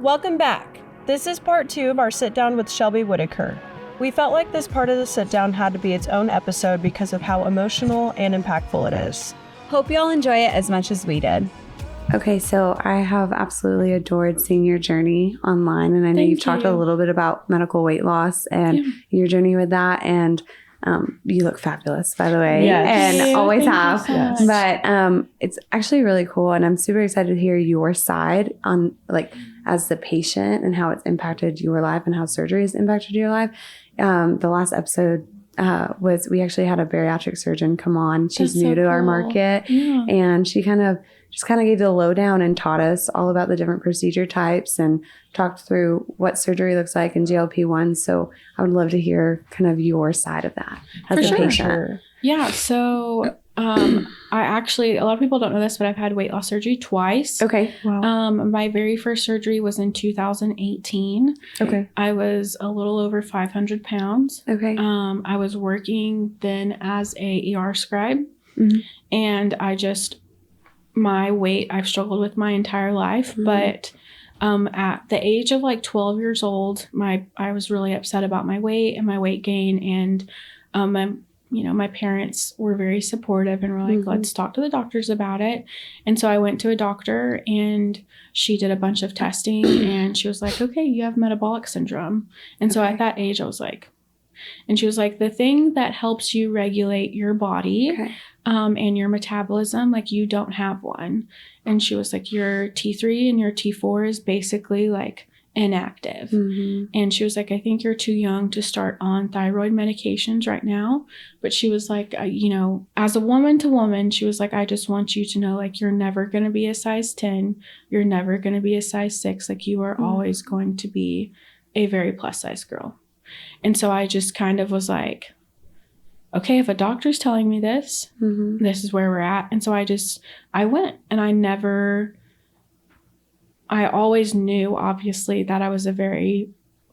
Welcome back. This is part 2 of our sit down with Shelby Whitaker. We felt like this part of the sit down had to be its own episode because of how emotional and impactful it is. Hope you all enjoy it as much as we did. Okay, so I have absolutely adored seeing your journey online, and I know you've talked a little bit about medical weight loss and your journey with that, and you look fabulous, by the way, and always have. Yes. But it's actually really cool, and I'm super excited to hear your side on, like, as the patient and how it's impacted your life and how surgery has impacted your life. The last episode we actually had a bariatric surgeon come on. She's new to our market, and she kind of gave the lowdown and taught us all about the different procedure types and talked through what surgery looks like in GLP-1. So I would love to hear kind of your side of that as a patient. Yeah. So I actually, a lot of people don't know this, but I've had weight loss surgery twice. Okay. Wow. My very first surgery was in 2018. Okay. I was a little over 500 pounds. Okay. I was working then as a ER scribe, and my weight, I've struggled with my entire life, but at the age of like 12 years old, I was really upset about my weight and my weight gain, and my parents were very supportive and were like, let's talk to the doctors about it. And so I went to a doctor, and she did a bunch of testing, and she was like, okay, you have metabolic syndrome. And so at that age, I was like, and she was like, the thing that helps you regulate your body and your metabolism, like, you don't have one. And she was like, your T3 and your T4 is basically like inactive. And she was like, I think you're too young to start on thyroid medications right now. But she was like, as a woman to woman, she was like, I just want you to know, like, you're never going to be a size 10. You're never going to be a size 6. Like, you are always going to be a very plus size girl. And so I just kind of was like, okay, if a doctor's telling me this, this is where we're at. And so I went, and I always knew, obviously, that I was a very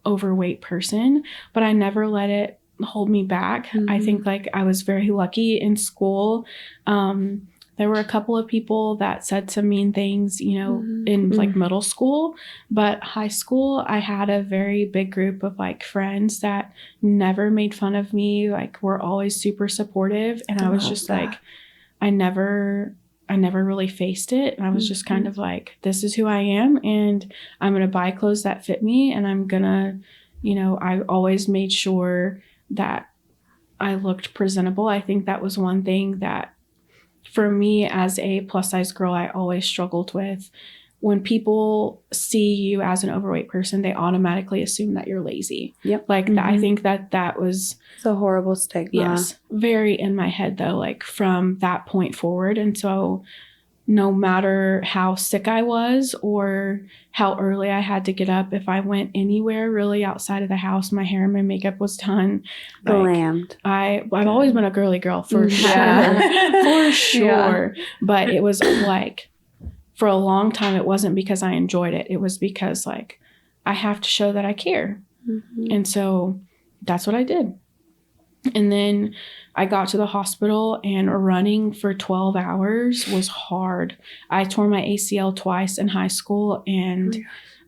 overweight person, but I never let it hold me back. I think, like, I was very lucky in school. There were a couple of people that said some mean things, in like middle school, but high school, I had a very big group of like friends that never made fun of me, like, were always super supportive. And I was just like, I never really faced it. And I was just kind of like, this is who I am, and I'm going to buy clothes that fit me. And I'm going to, I always made sure that I looked presentable. I think that was one thing that, for me as a plus size girl, I always struggled with. When people see you as an overweight person, they automatically assume that you're lazy. Yep. Like, I think that was... It's a horrible stigma. Yes. Very in my head, though, like, from that point forward. And so no matter how sick I was or how early I had to get up, if I went anywhere really outside of the house, my hair and my makeup was done. Glammed. I've always been a girly girl, for sure. For sure. But it was like, for a long time, it wasn't because I enjoyed it. It was because, like, I have to show that I care. And so that's what I did. And then I got to the hospital, and running for 12 hours was hard. I tore my ACL twice in high school, and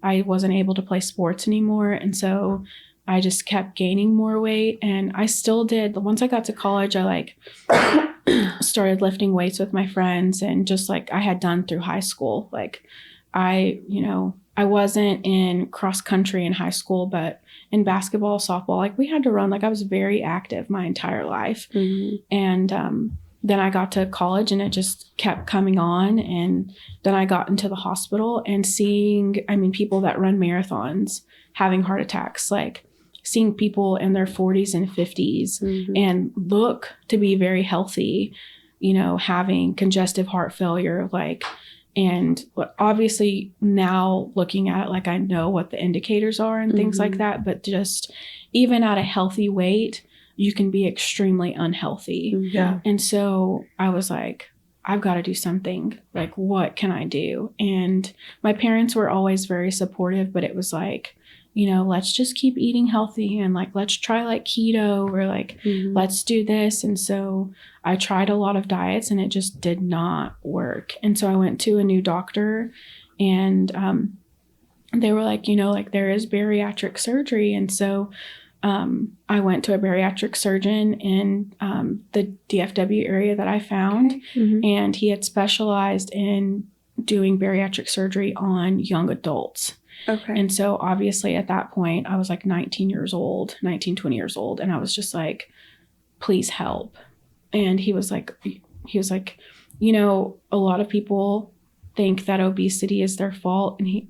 I wasn't able to play sports anymore. And so I just kept gaining more weight, and I still did. Once I got to college, I like started lifting weights with my friends, and just like I had done through high school. Like, I wasn't in cross country in high school, but in basketball, softball, like, we had to run. Like, I was very active my entire life. And then I got to college, and it just kept coming on. And then I got into the hospital, and seeing, people that run marathons having heart attacks, like, seeing people in their 40s and 50s and look to be very healthy, having congestive heart failure, like, and obviously now looking at it, like, I know what the indicators are and things like that, but just even at a healthy weight, you can be extremely unhealthy. And so I was like, I've got to do something. Like, what can I do? And my parents were always very supportive, but it was like, let's just keep eating healthy, and like, let's try like keto, or like, let's do this. And so I tried a lot of diets, and it just did not work. And so I went to a new doctor, and they were like, like there is bariatric surgery. And so I went to a bariatric surgeon in the DFW area that I found, and he had specialized in doing bariatric surgery on young adults. Okay. And so obviously at that point, I was like 19, 20 years old. And I was just like, please help. And he was like, a lot of people think that obesity is their fault. And he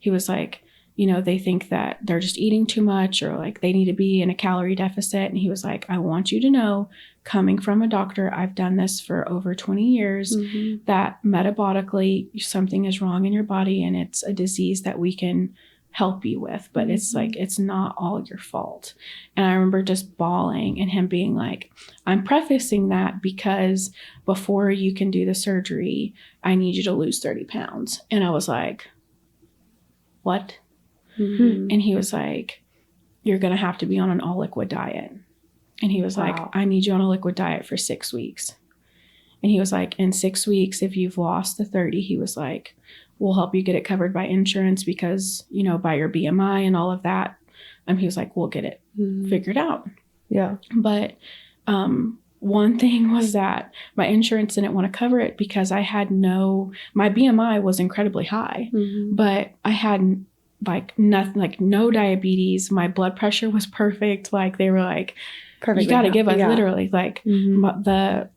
was like, they think that they're just eating too much or like they need to be in a calorie deficit. And he was like, I want you to know, coming from a doctor, I've done this for over 20 years, that metabolically something is wrong in your body and it's a disease that we can help you with, but it's like, it's not all your fault. And I remember just bawling and him being like, I'm prefacing that because before you can do the surgery, I need you to lose 30 pounds. And I was like, what? And he was like, you're going to have to be on an all liquid diet. And he was like, I need you on a liquid diet for 6 weeks. And he was like, in 6 weeks, if you've lost the 30, he was like, we'll help you get it covered by insurance because, by your BMI and all of that. He was like, we'll get it figured out. Yeah. But one thing was that my insurance didn't want to cover it because I had my BMI was incredibly high, but I had like nothing, like no diabetes. My blood pressure was perfect. Like they were like, you got to give us literally like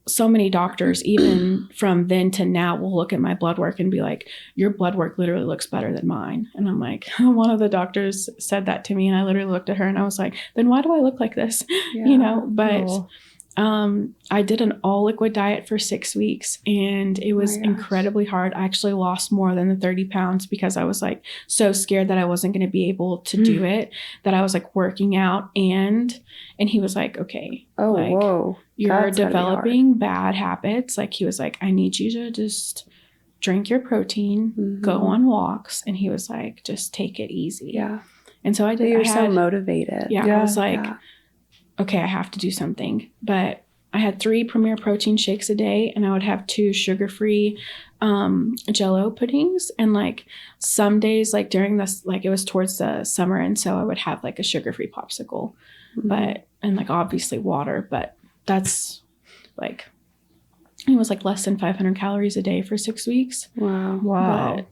so many doctors, even from then to now, will look at my blood work and be like, your blood work literally looks better than mine. And I'm like, one of the doctors said that to me and I literally looked at her and I was like, then why do I look like this? But I did an all liquid diet for 6 weeks and it was incredibly hard. I actually lost more than the 30 pounds because I was like so scared that I wasn't going to be able to do it, that I was like working out and he was like, okay, you're developing bad habits. Like he was like, I need you to just drink your protein, go on walks. And he was like, just take it easy. Yeah. And so I did. You're so motivated. Yeah. I was like, okay, I have to do something. But I had 3 Premier Protein shakes a day and I would have 2 sugar-free Jell-O puddings. And like some days, like during this, like it was towards the summer. And so I would have like a sugar-free popsicle, and like obviously water, but that's like, it was like less than 500 calories a day for 6 weeks. Wow. But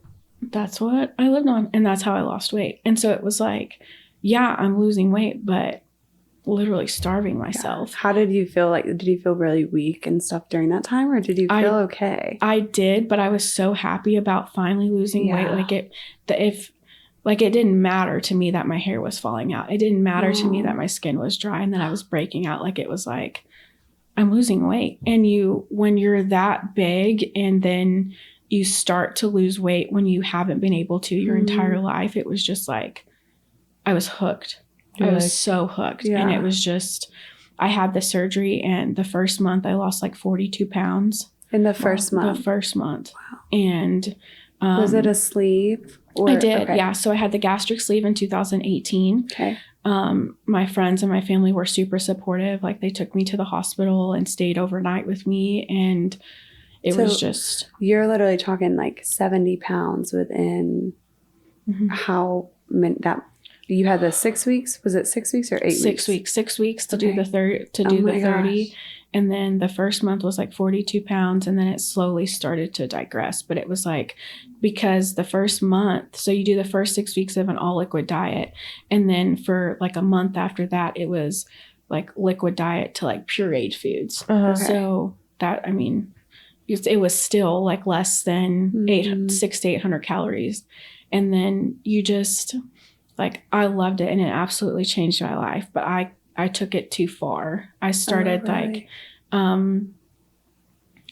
that's what I lived on. And that's how I lost weight. And so it was like, yeah, I'm losing weight, but literally starving myself. How did you feel? Like, did you feel really weak and stuff during that time, or did you feel okay? I did, but I was so happy about finally losing weight. Like it didn't matter to me that my hair was falling out. It didn't matter to me that my skin was dry and that I was breaking out. Like it was like, I'm losing weight. And when you're that big and then you start to lose weight when you haven't been able to your entire life, it was just like, I was hooked. I was so hooked. And it was just, I had the surgery and the first month I lost like 42 pounds. In the first month? The first month. Wow. And was it a sleeve? I did. Okay. Yeah. So I had the gastric sleeve in 2018. Okay. My friends and my family were super supportive. Like they took me to the hospital and stayed overnight with me. And it was just. You're literally talking like 70 pounds within how many, that. You had the 6 weeks. Was it 6 weeks or 8 weeks? 6 weeks. 6 weeks to do the 30. Gosh. And then the first month was like 42 pounds. And then it slowly started to digress. But it was like, because the first month, so you do the first 6 weeks of an all liquid diet. And then for like a month after that, it was like liquid diet to like pureed foods. So that, I mean, it was still like less than 600 to 800 calories. And then you just... like, I loved it and it absolutely changed my life, but I took it too far. I started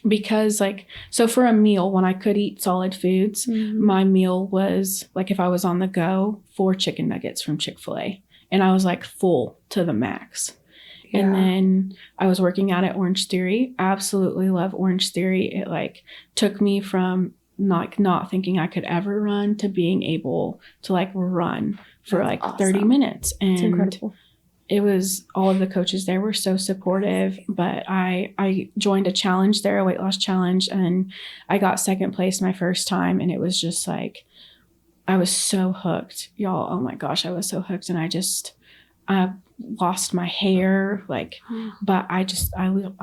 because like, so for a meal, when I could eat solid foods, my meal was like, if I was on the go, 4 chicken nuggets from Chick-fil-A and I was like full to the max. Yeah. And then I was working out at Orange Theory. Absolutely love Orange Theory. It like took me from not thinking I could ever run to being able to like run for like 30 minutes. And that's incredible. It was, all of the coaches there were so supportive, but I joined a challenge there, a weight loss challenge, and I got second place my first time. And it was just like, I was so hooked, y'all. Oh my gosh, I was so hooked. And I lost my hair, like, but I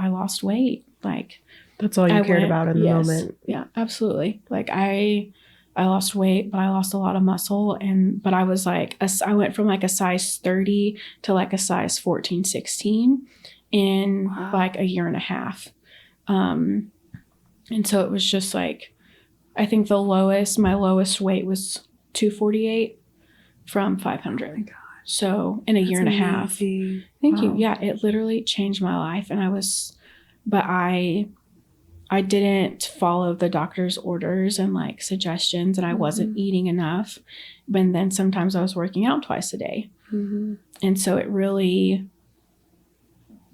lost weight. Like, that's all you cared about in the moment. Yeah, absolutely. Like I lost weight, but I lost a lot of muscle. But I was like, I went from like a size 30 to like a size 14, 16 in like a year and a half. And so it was just like, I think my lowest weight was 248 from 500. Oh my gosh. So in a year and a half. Thank you. Yeah, it literally changed my life. And I didn't follow the doctor's orders and like suggestions, and I wasn't eating enough. But then sometimes I was working out twice a day. And so it really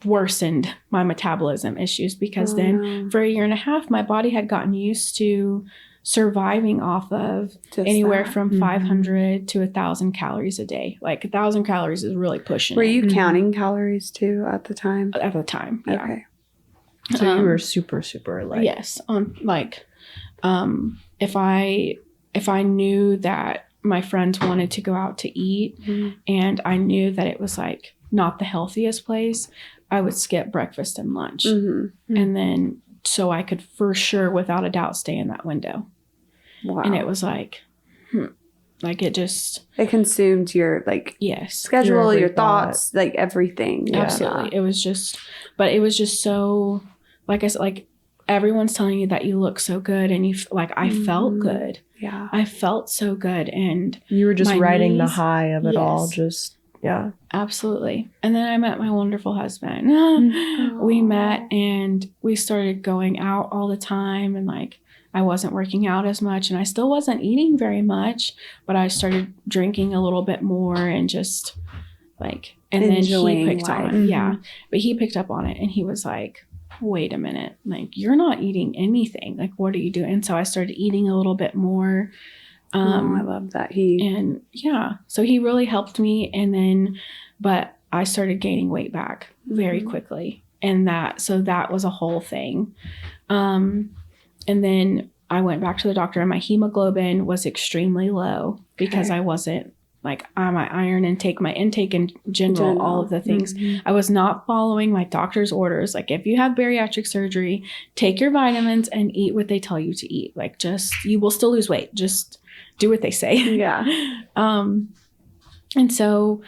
worsened my metabolism issues, because then for a year and a half, my body had gotten used to surviving off of just anywhere from 500 to 1,000 calories a day. Like 1,000 calories is really pushing. Were you counting calories too at the time? At the time, yeah. Okay. So you were super, super light. Yes. If I knew that my friends wanted to go out to eat and I knew that it was like not the healthiest place, I would skip breakfast and lunch. And then so I could for sure, without a doubt, stay in that window. Wow. And it was like, like it consumed your like schedule, your thoughts, like everything. Yeah. Absolutely. It was just so, like I said, like everyone's telling you that you look so good, and you I felt good. Yeah. I felt so good. And you were just riding the high of it all. Just, yeah. Absolutely. And then I met my wonderful husband. We met and we started going out all the time, and like I wasn't working out as much, and I still wasn't eating very much, but I started drinking a little bit more and just like, and enjoying then he picked on it. Yeah. But he picked up on it and he was like, wait a minute, like you're not eating anything. Like, what are you doing? And so I started eating a little bit more. I love that. So he really helped me. And then, but I started gaining weight back very quickly. And that was a whole thing. And then I went back to the doctor, and my hemoglobin was extremely low because I wasn't like my iron intake, my intake in general, all of the things. I was not following my doctor's orders. Like, if you have bariatric surgery, take your vitamins and eat what they tell you to eat. Like, you will still lose weight. Just do what they say. Yeah. And so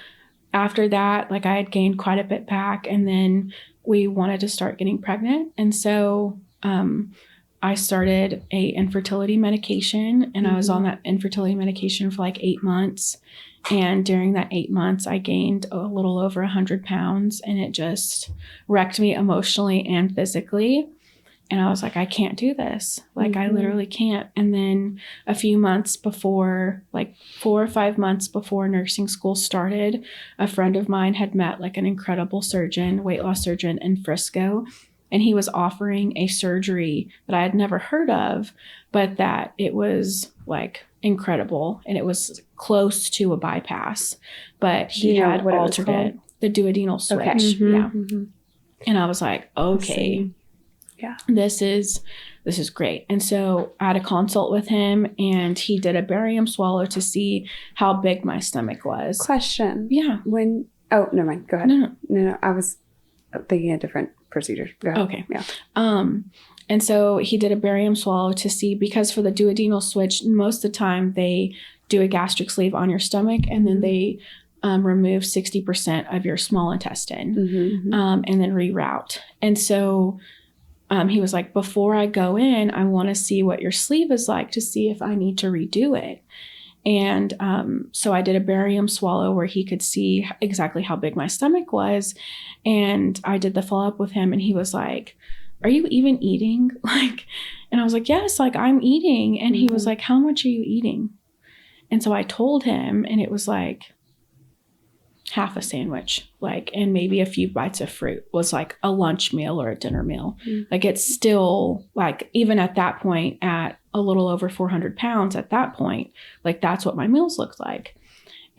after that, like I had gained quite a bit back, and then we wanted to start getting pregnant. And so, I started a infertility medication, and I was on that infertility medication for like 8 months. And during that 8 months, I gained a little over 100 pounds, and it just wrecked me emotionally and physically. And I was like, I can't do this. Like, I literally can't. And then a few months before, like 4 or 5 months before nursing school started, a friend of mine had met like an incredible surgeon, weight loss surgeon in Frisco. And he was offering a surgery that I had never heard of, but that it was like incredible. And it was close to a bypass, but he had altered it, the duodenal switch. Okay. Yeah. And I was like, okay, yeah, this is great. And so I had a consult with him, and he did a barium swallow to see how big my stomach was. Question. Yeah. Oh, never mind. Go ahead. No. I was thinking a different procedure. Go ahead. Okay. Yeah. And so he did a barium swallow to see, because for the duodenal switch, most of the time they do a gastric sleeve on your stomach, and then they remove 60% of your small intestine, and then reroute. And so he was like, before I go in, I want to see what your sleeve is like to see if I need to redo it. And so I did a barium swallow where he could see exactly how big my stomach was. And I did the follow-up with him, and he was like, are you even eating? Like, and I was like, yes, like I'm eating. And he was like, how much are you eating? And so I told him, and it was like half a sandwich, like, and maybe a few bites of fruit was like a lunch meal or a dinner meal. Like, it's still like, even at that point, at a little over 400 pounds at that point, like that's what my meals looked like.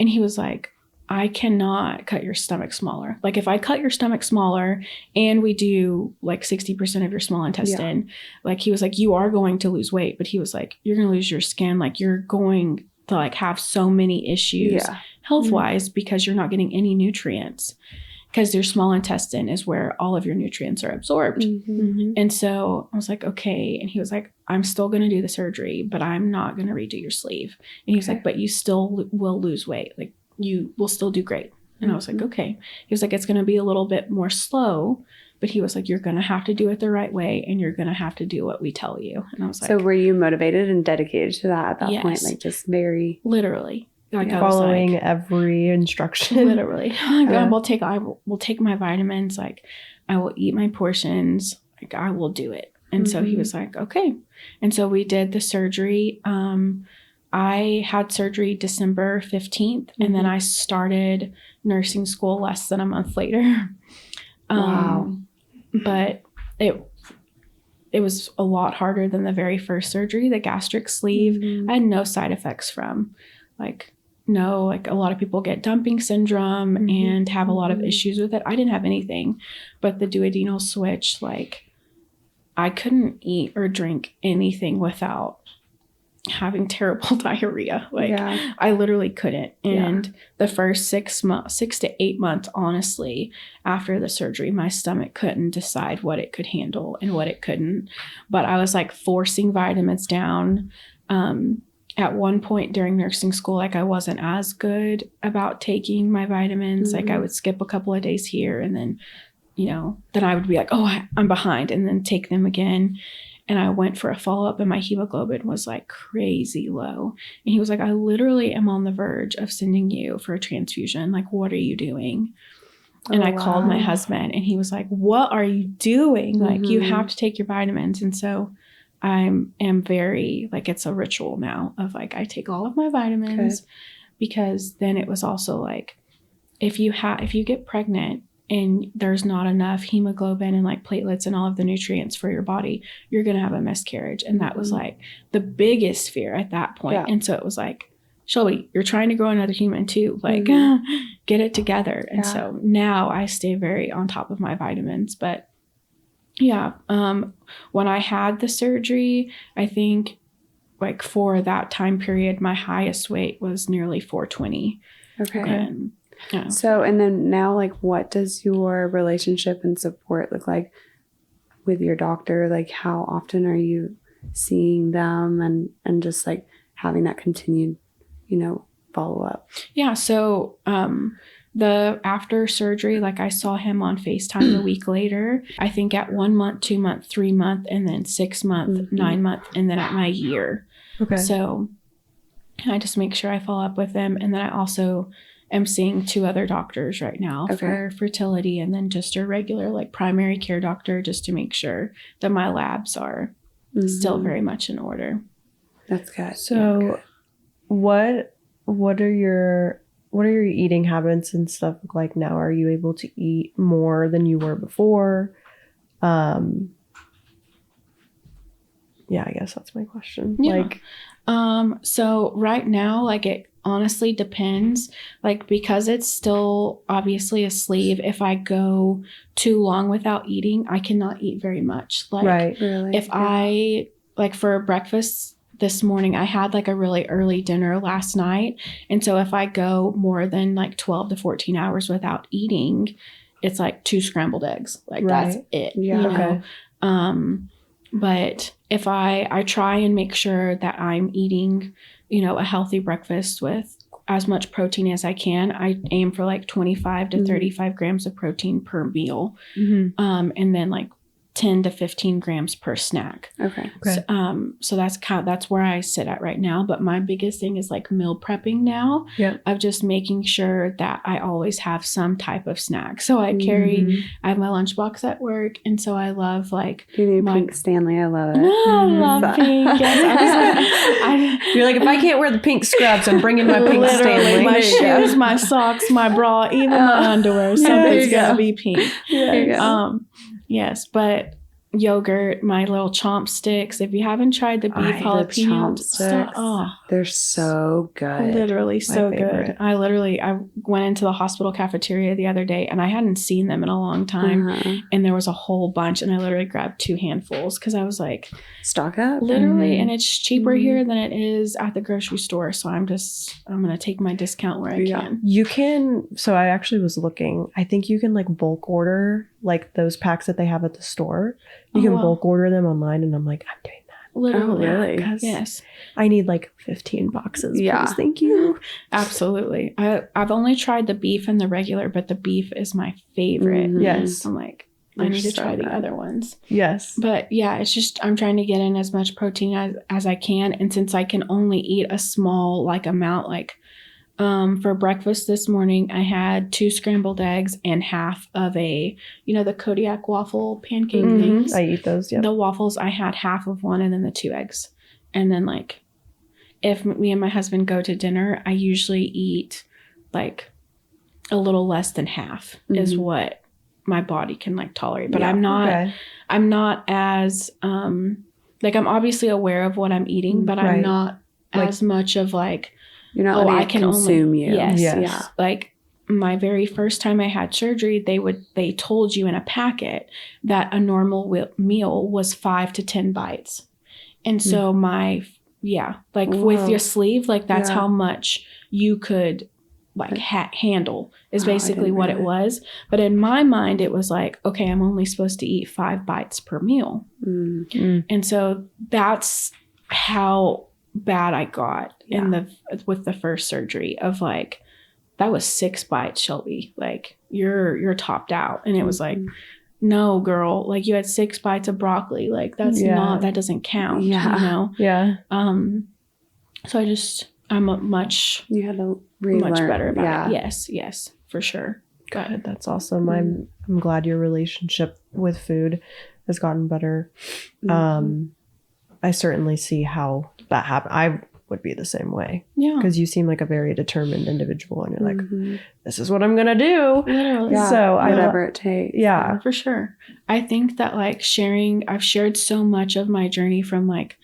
And he was like, I cannot cut your stomach smaller. Like, if I cut your stomach smaller and we do like 60% of your small intestine, like he was like, you are going to lose weight, but he was like, you're going to lose your skin. Like, you're going to like have so many issues health wise because you're not getting any nutrients, because your small intestine is where all of your nutrients are absorbed. And so I was like, okay. And he was like, I'm still going to do the surgery, but I'm not going to redo your sleeve. And he was like, but you still will lose weight. Like you will still do great. And I was like, okay. He was like, it's going to be a little bit more slow, but he was like, you're going to have to do it the right way, and you're going to have to do what we tell you. And I was like, so were you motivated and dedicated to that at that yes. point? Like just very literally. Like following like, every instruction. Literally. I will take my vitamins. Like I will eat my portions. Like I will do it. And so he was like, okay. And so we did the surgery. I had surgery December 15th, and then I started nursing school less than a month later. Wow. But it was a lot harder than the very first surgery, the gastric sleeve. I had no side effects from, like, no, like a lot of people get dumping syndrome and have a lot of issues with it. I didn't have anything, but the duodenal switch, like I couldn't eat or drink anything without having terrible diarrhea. Like I literally couldn't. And the first 6 to 8 months, honestly, after the surgery, my stomach couldn't decide what it could handle and what it couldn't. But I was like forcing vitamins down. At one point during nursing school, like I wasn't as good about taking my vitamins. Like I would skip a couple of days here, and then, then I would be like, oh, I'm behind, and then take them again. And I went for a follow-up, and my hemoglobin was like crazy low. And he was like, I literally am on the verge of sending you for a transfusion. Like, what are you doing? And I called my husband, and he was like, what are you doing? Like, you have to take your vitamins. And so I am very, like, it's a ritual now of like, I take all of my vitamins, because then it was also like, if you get pregnant and there's not enough hemoglobin and like platelets and all of the nutrients for your body, you're going to have a miscarriage. And that was like the biggest fear at that point. And so it was like, Shelby, you're trying to grow another human too. Like, get it together. And so now I stay very on top of my vitamins. But when I had the surgery, I think like for that time period, my highest weight was nearly 420. Okay. So, and then now, like, what does your relationship and support look like with your doctor? Like, how often are you seeing them and just like having that continued, follow up? Yeah. So, the after surgery, like I saw him on FaceTime a week later, I think at 1 month, 2 month, 3 month, and then 6 month, 9 month, and then at my year. Okay. So I just make sure I follow up with them. And then I also am seeing 2 other doctors right now for fertility, and then just a regular like primary care doctor, just to make sure that my labs are still very much in order. That's good. So what are your eating habits and stuff look like now? Are you able to eat more than you were before? I guess that's my question. So right now, like it honestly depends, like because it's still obviously a sleeve. If I go too long without eating, I cannot eat very much. Like if I like for breakfast this morning, I had like a really early dinner last night. And so if I go more than like 12 to 14 hours without eating, it's like 2 scrambled eggs. Like that's it. Yeah. But if I try and make sure that I'm eating, a healthy breakfast with as much protein as I can. I aim for like 25 to 35 grams of protein per meal. And then like 10 to 15 grams per snack. Okay. So that's where I sit at right now. But my biggest thing is like meal prepping now. Yeah. Of just making sure that I always have some type of snack. So I I have my lunchbox at work. And so I love like. Do you need pink Stanley? I love it. I love pink. Yes, you're like, if I can't wear the pink scrubs, I'm bringing my pink Stanley. My shoes, my socks, my bra, even my underwear. Something's got to be pink. There you go. Yes, but yogurt, my little chomp sticks. If you haven't tried the beef jalapeno stuff, They're so good. Literally so favorite. good. I went into the hospital cafeteria the other day and I hadn't seen them in a long time. And there was a whole bunch and I literally grabbed 2 handfuls because I was like, Stock up. literally. And it's cheaper here than it is at the grocery store. So I'm going to take my discount where I can. You can, so I actually was looking, I think you can like bulk order like those packs that they have at the store. You can bulk order them online and I'm like, I'm doing that. Literally. Oh, really? Yes. I need like 15 boxes. Yeah. Please, thank you. Absolutely. I've only tried the beef and the regular, but the beef is my favorite. Mhm. Yes. I'm like, I They're need to so try good. the other ones. Yes. But yeah, it's just I'm trying to get in as much protein as I can. And since I can only eat a small like amount, like for breakfast this morning, I had 2 scrambled eggs and half of a, the Kodiak waffle pancake things. I eat those. Yeah. The waffles, I had half of one and then the 2 eggs. And then like if me and my husband go to dinner, I usually eat like a little less than half is what my body can like tolerate. But I'm not as like I'm obviously aware of what I'm eating, but I'm not Like, as much of like, You're not letting it consume you. Yes. Yeah. Like my very first time I had surgery, they told you in a packet that a normal meal was 5 to 10 bites. And so with your sleeve, like that's how much you could like handle is basically what it was. But in my mind, it was like, okay, I'm only supposed to eat 5 bites per meal. And so that's how bad I got with the first surgery of like, that was 6 bites, Shelby. Like you're topped out. And it was like, no, girl, like you had 6 bites of broccoli. Like that doesn't count. Yeah. So I'm You had to much better about it. Yes, for sure. Good. That's awesome. I'm glad your relationship with food has gotten better. I certainly see how that happened. I would be the same way. Yeah. Because you seem like a very determined individual and you're like, this is what I'm going to do. Literally. Yeah, So whatever it takes. Yeah. For sure. I think that like I've shared so much of my journey from like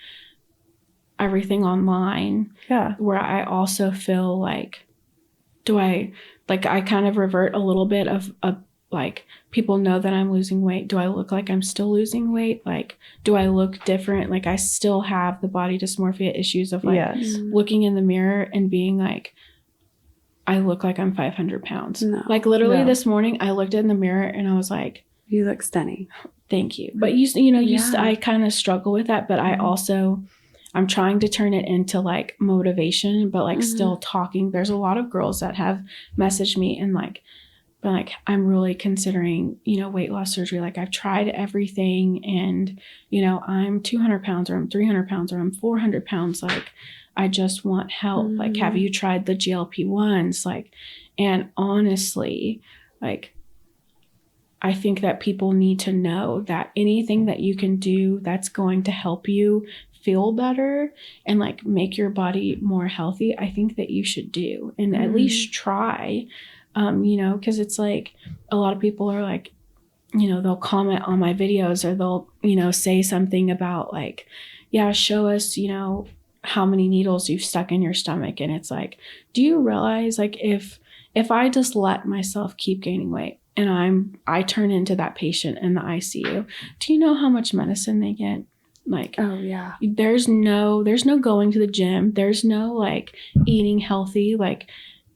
everything online. Yeah. Where I also feel like, I kind of revert a little bit of like people know that I'm losing weight. Do I look like I'm still losing weight? Like, do I look different? Like I still have the body dysmorphia issues of like looking in the mirror and being like, I look like I'm 500 pounds. No. Like literally this morning I looked in the mirror and I was like, you look stunning. Thank you. But I kind of struggle with that, but I'm trying to turn it into like motivation, but like still talking. There's a lot of girls that have messaged me and like, but like, I'm really considering, weight loss surgery. Like I've tried everything and, I'm 200 pounds or I'm 300 pounds or I'm 400 pounds. Like I just want help. Like, have you tried the GLP-1s? Like, and honestly, like, I think that people need to know that anything that you can do that's going to help you feel better and like make your body more healthy, I think that you should do and at least try, because it's like a lot of people are like, they'll comment on my videos or they'll, say something about like, yeah, show us, how many needles you've stuck in your stomach. And it's like, do you realize like if I just let myself keep gaining weight and I turn into that patient in the ICU, do you know how much medicine they get? Like, oh yeah, there's no going to the gym. There's no like eating healthy. Like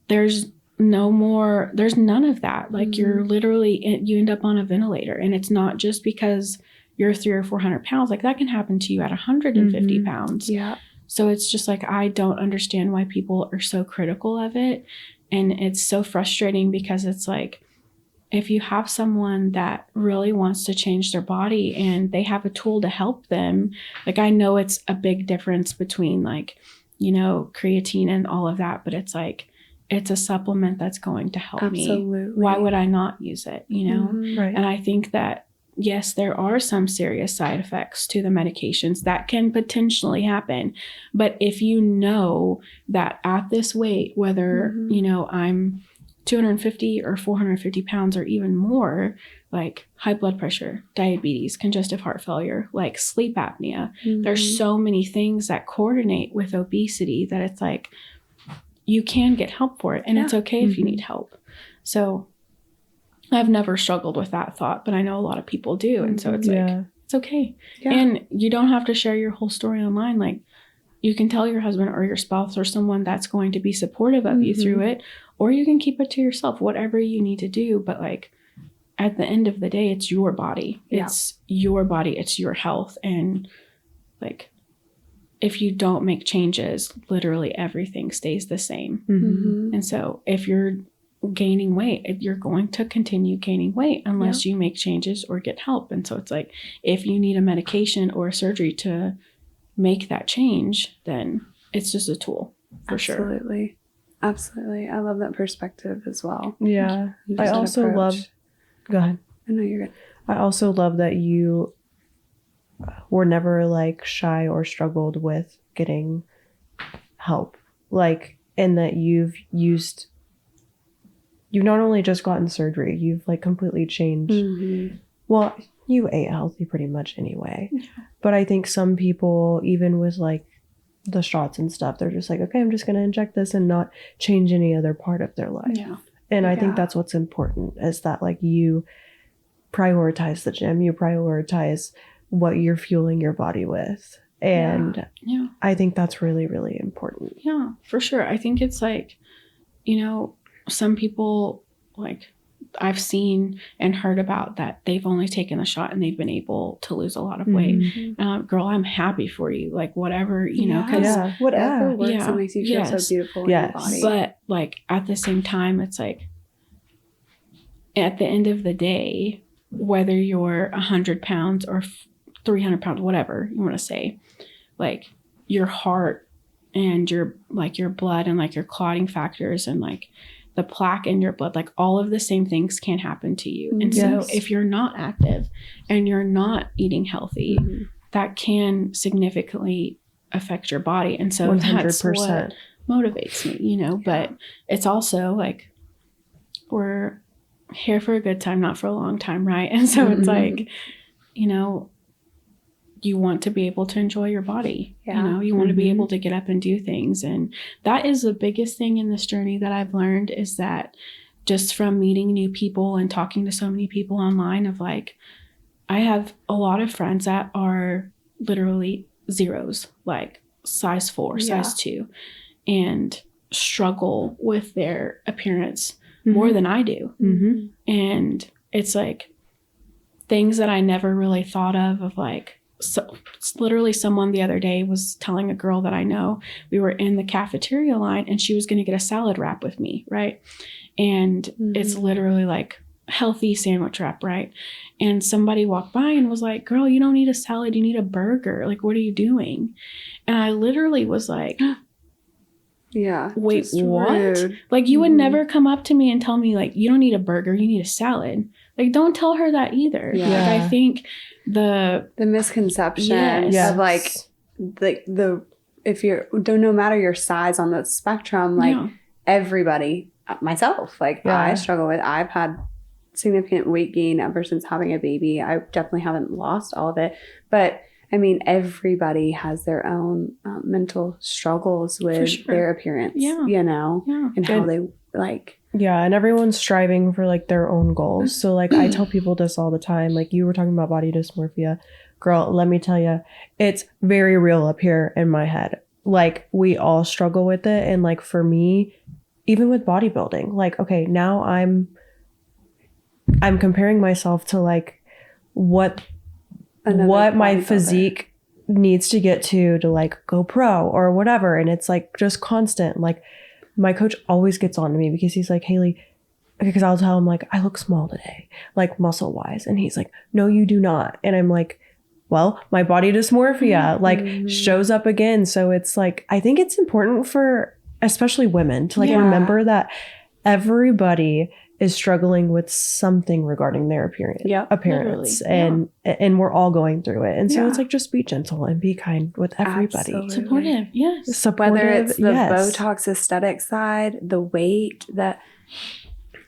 there's none of that. Like you're literally, you end up on a ventilator and it's not just because you're 300 or 400 pounds. Like that can happen to you at 150 pounds. Yeah. So it's just like, I don't understand why people are so critical of it. And it's so frustrating because it's like, if you have someone that really wants to change their body and they have a tool to help them, like I know it's a big difference between like, creatine and all of that, but it's like, it's a supplement that's going to help me. Why would I not use it? Right. And I think that, yes, there are some serious side effects to the medications that can potentially happen. But if you know that at this weight, whether, I'm 250 or 450 pounds or even more, like high blood pressure, diabetes, congestive heart failure, like sleep apnea. There's so many things that coordinate with obesity that it's like you can get help for it, and it's okay if you need help. So I've never struggled with that thought, but I know a lot of people do. And so it's like, it's okay. Yeah. And you don't have to share your whole story online. Like, you can tell your husband or your spouse or someone that's going to be supportive of you through it, or you can keep it to yourself, whatever you need to do. But like, at the end of the day, it's your body. It's your body. It's your health. And like, if you don't make changes, literally everything stays the same. And so if you're gaining weight, you're going to continue gaining weight unless you make changes or get help. And so it's like, if you need a medication or a surgery to make that change, then it's just a tool for sure. Absolutely. I love that perspective as well. Yeah. I also love, go ahead. No, you're good. I also love that you were never like shy or struggled with getting help. Like, and that you've not only just gotten surgery, you've like completely changed. Well, you ate healthy pretty much anyway. But I think some people, even with like the shots and stuff, they're just like, okay, I'm just going to inject this and not change any other part of their life. And I think that's what's important, is that like you prioritize the gym, you prioritize what you're fueling your body with. And I think that's really, really important. Yeah, for sure. I think it's like, you know, some people, like, I've seen and heard about that they've only taken the shot and they've been able to lose a lot of weight. Girl, I'm happy for you. Like, whatever, you know, because whatever works and makes you feel so beautiful in your body. But like, at the same time, it's like, at the end of the day, whether you're 100 pounds or 300 pounds, whatever you want to say, like, your heart and your blood and like your clotting factors and like the plaque in your blood, like all of the same things can happen to you. And so if you're not active and you're not eating healthy, that can significantly affect your body. And so 100%. That's what motivates me, you know, but it's also like, we're here for a good time, not for a long time, right? And so it's like, you know, you want to be able to enjoy your body. You know, you want to be able to get up and do things. And that is the biggest thing in this journey that I've learned, is that just from meeting new people and talking to so many people online, of like, I have a lot of friends that are literally zeros, like size 4, size 2, and struggle with their appearance more than I do. And it's like things that I never really thought of like, so literally someone the other day was telling a girl that I know, we were in the cafeteria line and she was going to get a salad wrap with me, right? And it's literally like healthy sandwich wrap, right? And somebody walked by and was like, girl, you don't need a salad, you need a burger. Like, what are you doing? And I literally was like, wait, what? Rude. Like, you would never come up to me and tell me like, you don't need a burger, you need a salad. Like, don't tell her that either. Like, I think the misconception of like the if you're, no matter your size on the spectrum, like everybody, myself, like I struggle with, I've had significant weight gain ever since having a baby. I definitely haven't lost all of it, but I mean, everybody has their own mental struggles with their appearance, you know, and how they like. Yeah, and everyone's striving for like their own goals. So like, I tell people this all the time. Like, you were talking about body dysmorphia. Girl, let me tell you, it's very real up here in my head. Like, we all struggle with it. And like, for me, even with bodybuilding, like, okay, now I'm comparing myself to like what my physique needs to get to like go pro or whatever. And it's like just constant. Like, my coach always gets on to me because he's like, Haley, because I'll tell him like, I look small today, like muscle wise. And he's like, no, you do not. And I'm like, well, my body dysmorphia like shows up again. So it's like, I think it's important for especially women to like remember that everybody is struggling with something regarding their appearance, and we're all going through it. And so it's like, just be gentle and be kind with everybody. Supportive, whether it's the Botox aesthetic side, the weight, that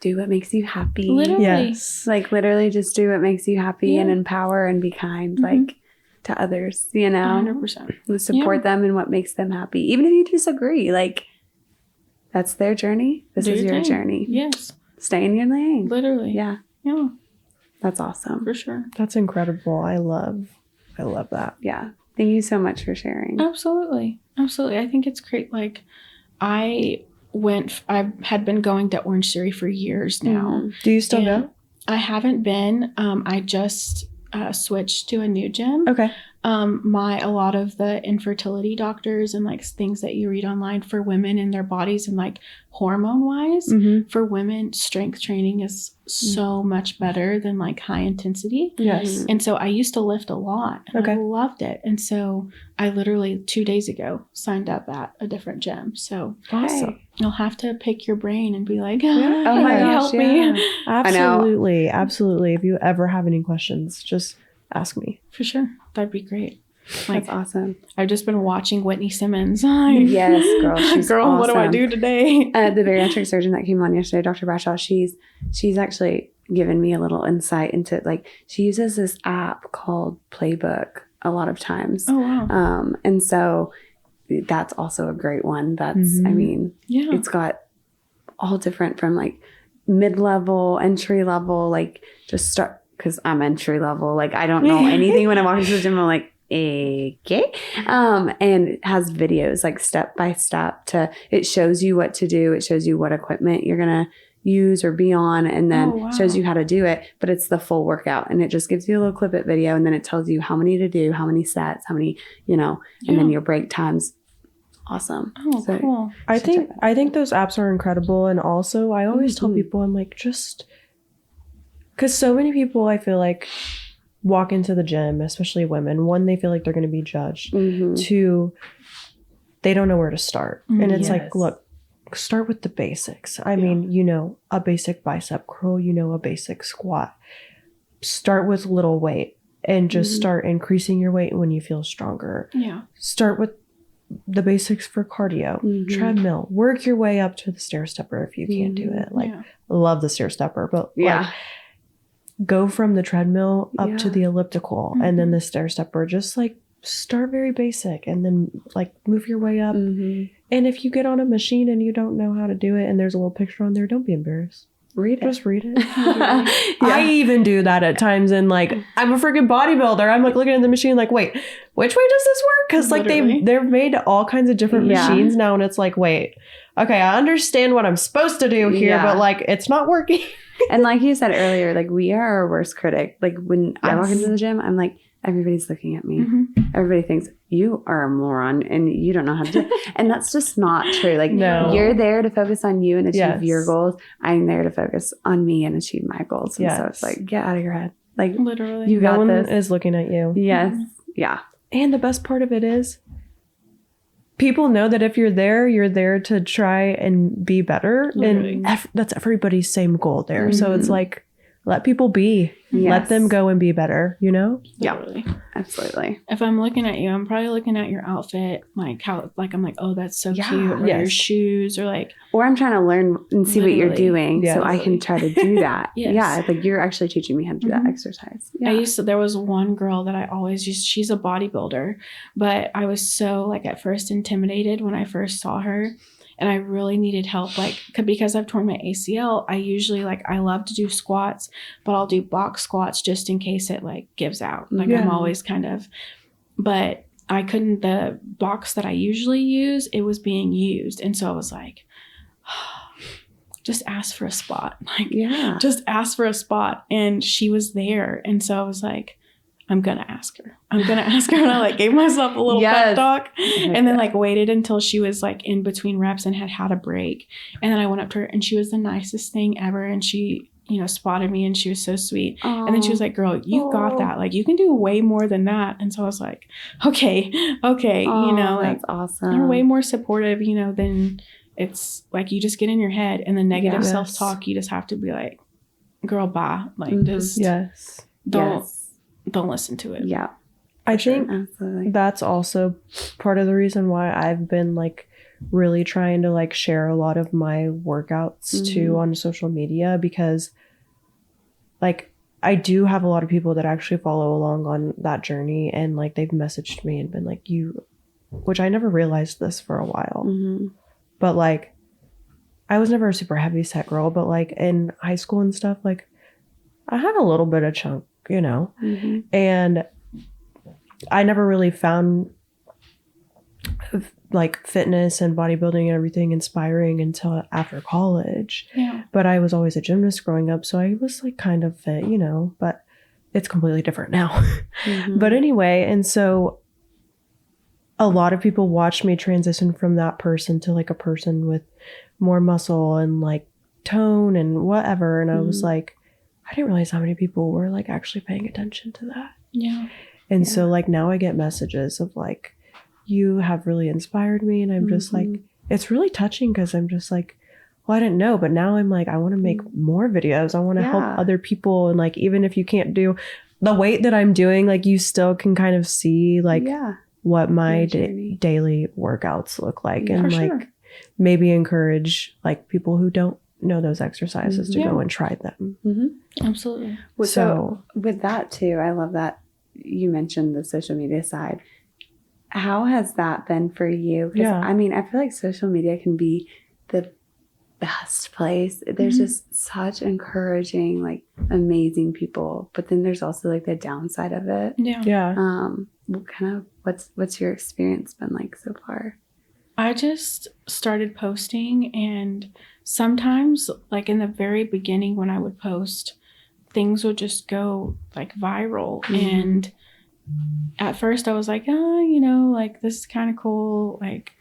do what makes you happy. Literally. Yes. Like literally just do what makes you happy and empower and be kind, like to others, you know, 100%. support them in what makes them happy. Even if you disagree, like that's their journey. This is your journey. Yes. Stay in your lane. Literally. Yeah. Yeah. That's awesome. For sure. That's incredible. I love that. Yeah. Thank you so much for sharing. Absolutely. Absolutely. I think it's great. Like I had been going to Orange Theory for years now. Do you still go? I haven't been. I just switched to a new gym. Okay. A lot of the infertility doctors and like things that you read online for women and their bodies and like hormone wise, for women, strength training is so much better than like high intensity. Yes. And so I used to lift a lot and I loved it. And so I literally 2 days ago signed up at a different gym. So Awesome. you'll have to pick your brain and be like, Oh my gosh, help me. Absolutely. Absolutely. If you ever have any questions, just ask me. For sure. That'd be great. Like, That's awesome. I've just been watching Whitney Simmons. Yes, girl. She's Girl, awesome. what do I do today? The bariatric surgeon that came on yesterday, Dr. Bradshaw, she's actually given me a little insight into, like, she uses this app called Playbook a lot of times. Oh, wow. And so that's also a great one. That's, I mean, it's got all different from like mid-level, entry-level, like just start, because I'm entry-level. Like, I don't know anything when I walk into the gym. I'm like, okay. And it has videos like step by step it shows you what to do. It shows you what equipment you're going to use or be on, and then shows you how to do it, but it's the full workout, and it just gives you a little clip it video, and then it tells you how many to do, how many sets, how many, you know, and then your break times. Awesome. Oh, so cool. I think those apps are incredible. And also I always tell people, I'm like, just because so many people, I feel like, walk into the gym, especially women. One, they feel like they're going to be judged. Two, they don't know where to start. And it's like, look, start with the basics. I mean, you know, a basic bicep curl, you know, a basic squat. Start with little weight and just start increasing your weight when you feel stronger. Yeah. Start with the basics for cardio, treadmill, work your way up to the stair stepper if you can't do it. Like, love the stair stepper, but like, go from the treadmill up to the elliptical and then the stair stepper. Just like start very basic and then like move your way up. And if you get on a machine and you don't know how to do it and there's a little picture on there, don't be embarrassed. Just read it. I even do that at times, and like I'm a freaking bodybuilder. I'm like looking at the machine like, wait, which way does this work? Because like they've made all kinds of different machines now, and it's like, wait, okay, I understand what I'm supposed to do here, but like it's not working. And like you said earlier, like we are our worst critic. Like when I walk into the gym, I'm like, everybody's looking at me. Everybody thinks you are a moron and you don't know how to do it. And that's just not true. Like you're there to focus on you and achieve your goals. I'm there to focus on me and achieve my goals. And so it's like, get out of your head. Like literally, you got no one this. is looking at you. Yes. Yeah. And the best part of it is people know that if you're there to try and be better. Literally. And that's everybody's same goal there. So it's like, let people be. Let them go and be better, you know? Literally. Yeah, absolutely. If I'm looking at you, I'm probably looking at your outfit, like how, like I'm like, oh, that's so cute, or your shoes, or like, or I'm trying to learn and see what you're doing, so I can try to do that. Yes. Like you're actually teaching me how to do that exercise. Yeah. There was one girl that I always used. She's a bodybuilder, but I was so like at first intimidated when I first saw her. And I really needed help, like, because I've torn my ACL. I usually I love to do squats, but I'll do box squats just in case it like gives out. Like I'm always kind of, but I couldn't, the box that I usually use, it was being used. And so I was like, just ask for a spot. Like, just ask for a spot. And she was there. And so I was like, I'm going to ask her. And I like gave myself a little pep talk and then like waited until she was like in between reps and had a break. And then I went up to her and she was the nicest thing ever. And she, you know, spotted me and she was so sweet. And then she was like, girl, you got that. Like you can do way more than that. And so I was like, okay, you know, like that's awesome. They're way more supportive, you know, than it's like you just get in your head and the negative self-talk. You just have to be like, girl, bye. Like just don't listen to it. Yeah. I think that's also part of the reason why I've been like really trying to like share a lot of my workouts too on social media, because like I do have a lot of people that actually follow along on that journey, and like they've messaged me and been like, which I never realized this for a while, but like I was never a super heavy set girl, but like in high school and stuff, like I had a little bit of chunk, you know, and I never really found like fitness and bodybuilding and everything inspiring until after college. Yeah. But I was always a gymnast growing up, so I was like kind of fit, you know, but it's completely different now. But anyway, and so a lot of people watched me transition from that person to like a person with more muscle and like tone and whatever. And I was like, I didn't realize how many people were like actually paying attention to that. Yeah. And so like now I get messages of like, you have really inspired me. And I'm just like, it's really touching, because I'm just like, well, I didn't know, but now I'm like, I want to make more videos. I want to help other people. And like, even if you can't do the weight that I'm doing, like you still can kind of see like what my daily workouts look like. And like maybe encourage like people who don't know those exercises to go and try them. Absolutely. Well, so with that too, I love that you mentioned the social media side. How has that been for you? Because I mean, I feel like social media can be the best place. There's just such encouraging, like amazing people, but then there's also like the downside of it. What's your experience been like so far? I just started posting, and sometimes like in the very beginning when I would post, things would just go like viral. And at first I was like, oh, you know, like this is kind of cool. Like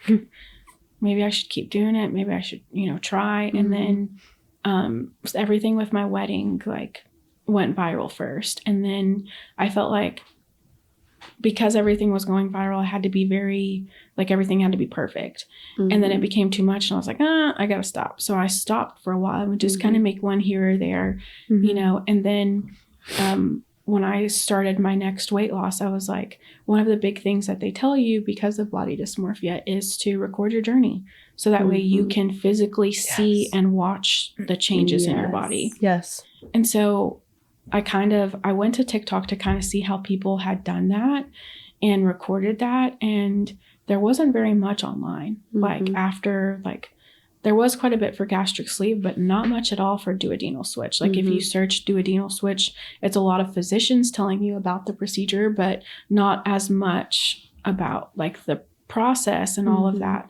maybe I should keep doing it. Maybe I should, you know, try. And then everything with my wedding like went viral first. And then I felt like because everything was going viral, I had to be everything had to be perfect. And then it became too much, and I was like, I gotta stop. So I stopped for a while and would just kind of make one here or there, you know. And then when I started my next weight loss, I was like, one of the big things that they tell you because of body dysmorphia is to record your journey. So that way you can physically see and watch the changes in your body. Yes. And so I went to TikTok to kind of see how people had done that and recorded that. And there wasn't very much online. Like after, like, there was quite a bit for gastric sleeve, but not much at all for duodenal switch. Like if you search duodenal switch, it's a lot of physicians telling you about the procedure, but not as much about like the process and all of that.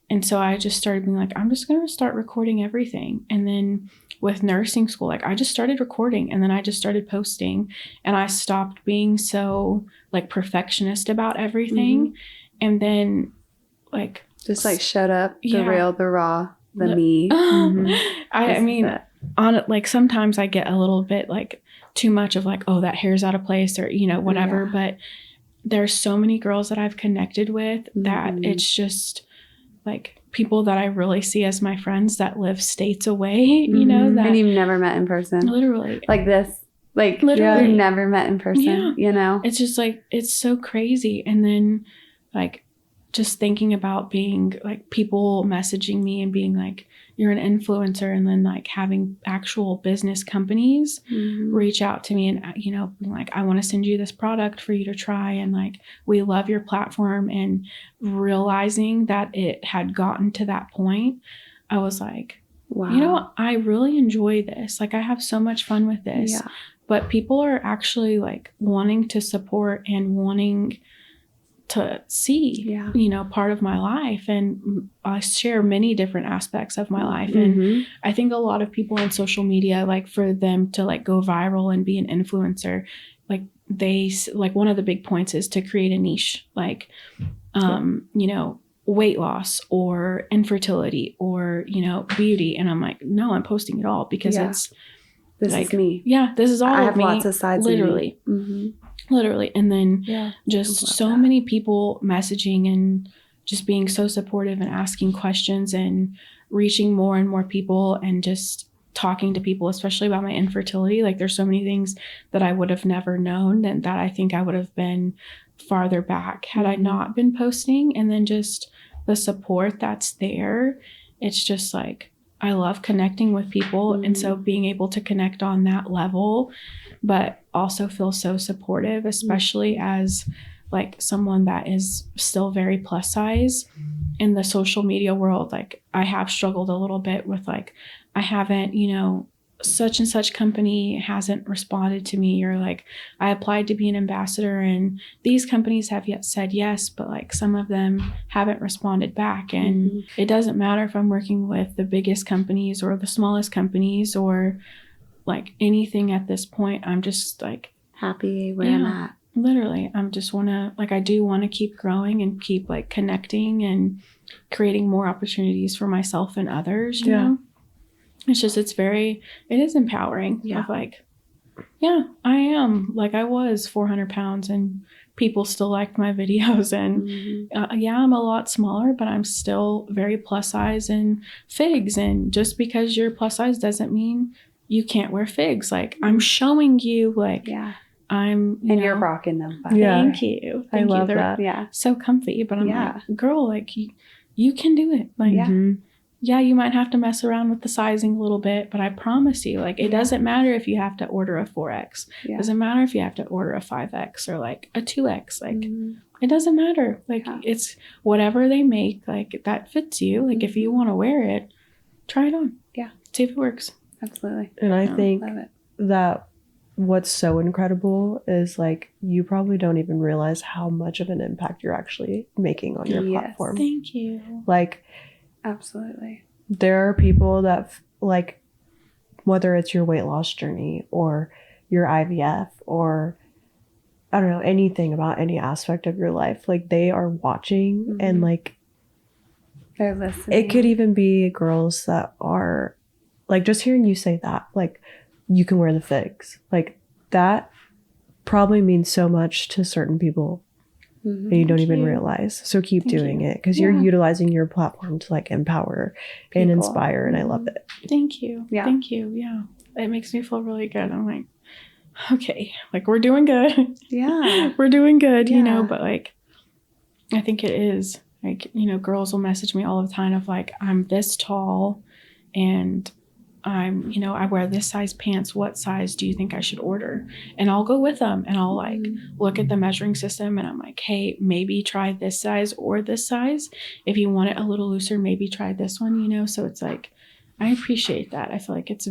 And so I just started being like, I'm just going to start recording everything. And then with nursing school, like I just started recording, and then I just started posting, and I stopped being so like perfectionist about everything. And then like, just like shut up, the real, the raw, the me. I mean, on it, like sometimes I get a little bit like too much of like, oh, that hair's out of place, or, you know, whatever. But there's so many girls that I've connected with that it's just like people that I really see as my friends that live states away, you know, that. And you've never met in person. Literally. Like this. Like literally. We've never met in person, you know? It's just like, it's so crazy. And then like, just thinking about being like people messaging me and being like, you're an influencer, and then like having actual business companies reach out to me and, you know, being like, I want to send you this product for you to try. And like, we love your platform. And realizing that it had gotten to that point, I was like, wow, you know, I really enjoy this. Like I have so much fun with this, but people are actually like wanting to support and wanting to see, you know, part of my life. And I share many different aspects of my life. And I think a lot of people on social media, like for them to like go viral and be an influencer, like they, like one of the big points is to create a niche, like, you know, weight loss or infertility or, you know, beauty. And I'm like, no, I'm posting it all because it's this like, is me. Yeah, this is all I of have me. lots of sides literally. of me. Literally. And then just so many people messaging and just being so supportive and asking questions and reaching more and more people and just talking to people, especially about my infertility. Like there's so many things that I would have never known and that I think I would have been farther back had I not been posting. And then just the support that's there. It's just like, I love connecting with people. And so being able to connect on that level, but also feel so supportive, especially as like someone that is still very plus size in the social media world. Like I have struggled a little bit with like, I haven't, you know, such and such company hasn't responded to me, or like I applied to be an ambassador and these companies have yet said yes, but like some of them haven't responded back. And it doesn't matter if I'm working with the biggest companies or the smallest companies or like anything at this point. I'm just like happy where I'm at. Literally, I'm just I do want to keep growing and keep like connecting and creating more opportunities for myself and others, you know? It's just, it is empowering. Of like, I am, like I was 400 pounds and people still liked my videos. And I'm a lot smaller, but I'm still very plus size and figs. And just because you're plus size doesn't mean you can't wear figs. Like I'm showing you like, you're rocking them. Thank you. I love They're that. so comfy, but I'm like, girl, like you can do it. Like, you might have to mess around with the sizing a little bit, but I promise you, like, it doesn't matter if you have to order a 4X. It doesn't matter if you have to order a 5X or like a 2X. Like, it doesn't matter. Like, it's whatever they make, like, that fits you. Like, if you want to wear it, try it on. Yeah. See if it works. Absolutely. And I think that what's so incredible is like, you probably don't even realize how much of an impact you're actually making on your platform. Thank you. Like, absolutely. There are people that like, whether it's your weight loss journey or your IVF or I don't know, anything about any aspect of your life, like they are watching and like they're listening. It could even be girls that are like, just hearing you say that, like you can wear the figs, like that probably means so much to certain people. And you don't even realize. So keep doing it because you're utilizing your platform to like empower and inspire. And I love it. Thank you. Yeah. Thank you. Yeah. It makes me feel really good. I'm like, okay, like we're doing good. Yeah. We're doing good, you know, but like, I think it is like, you know, girls will message me all the time of like, I'm this tall and I'm, you know, I wear this size pants. What size do you think I should order? And I'll go with them and I'll like look at the measuring system and I'm like, hey, maybe try this size or this size. If you want it a little looser, maybe try this one, you know? So it's like, I appreciate that. I feel like it's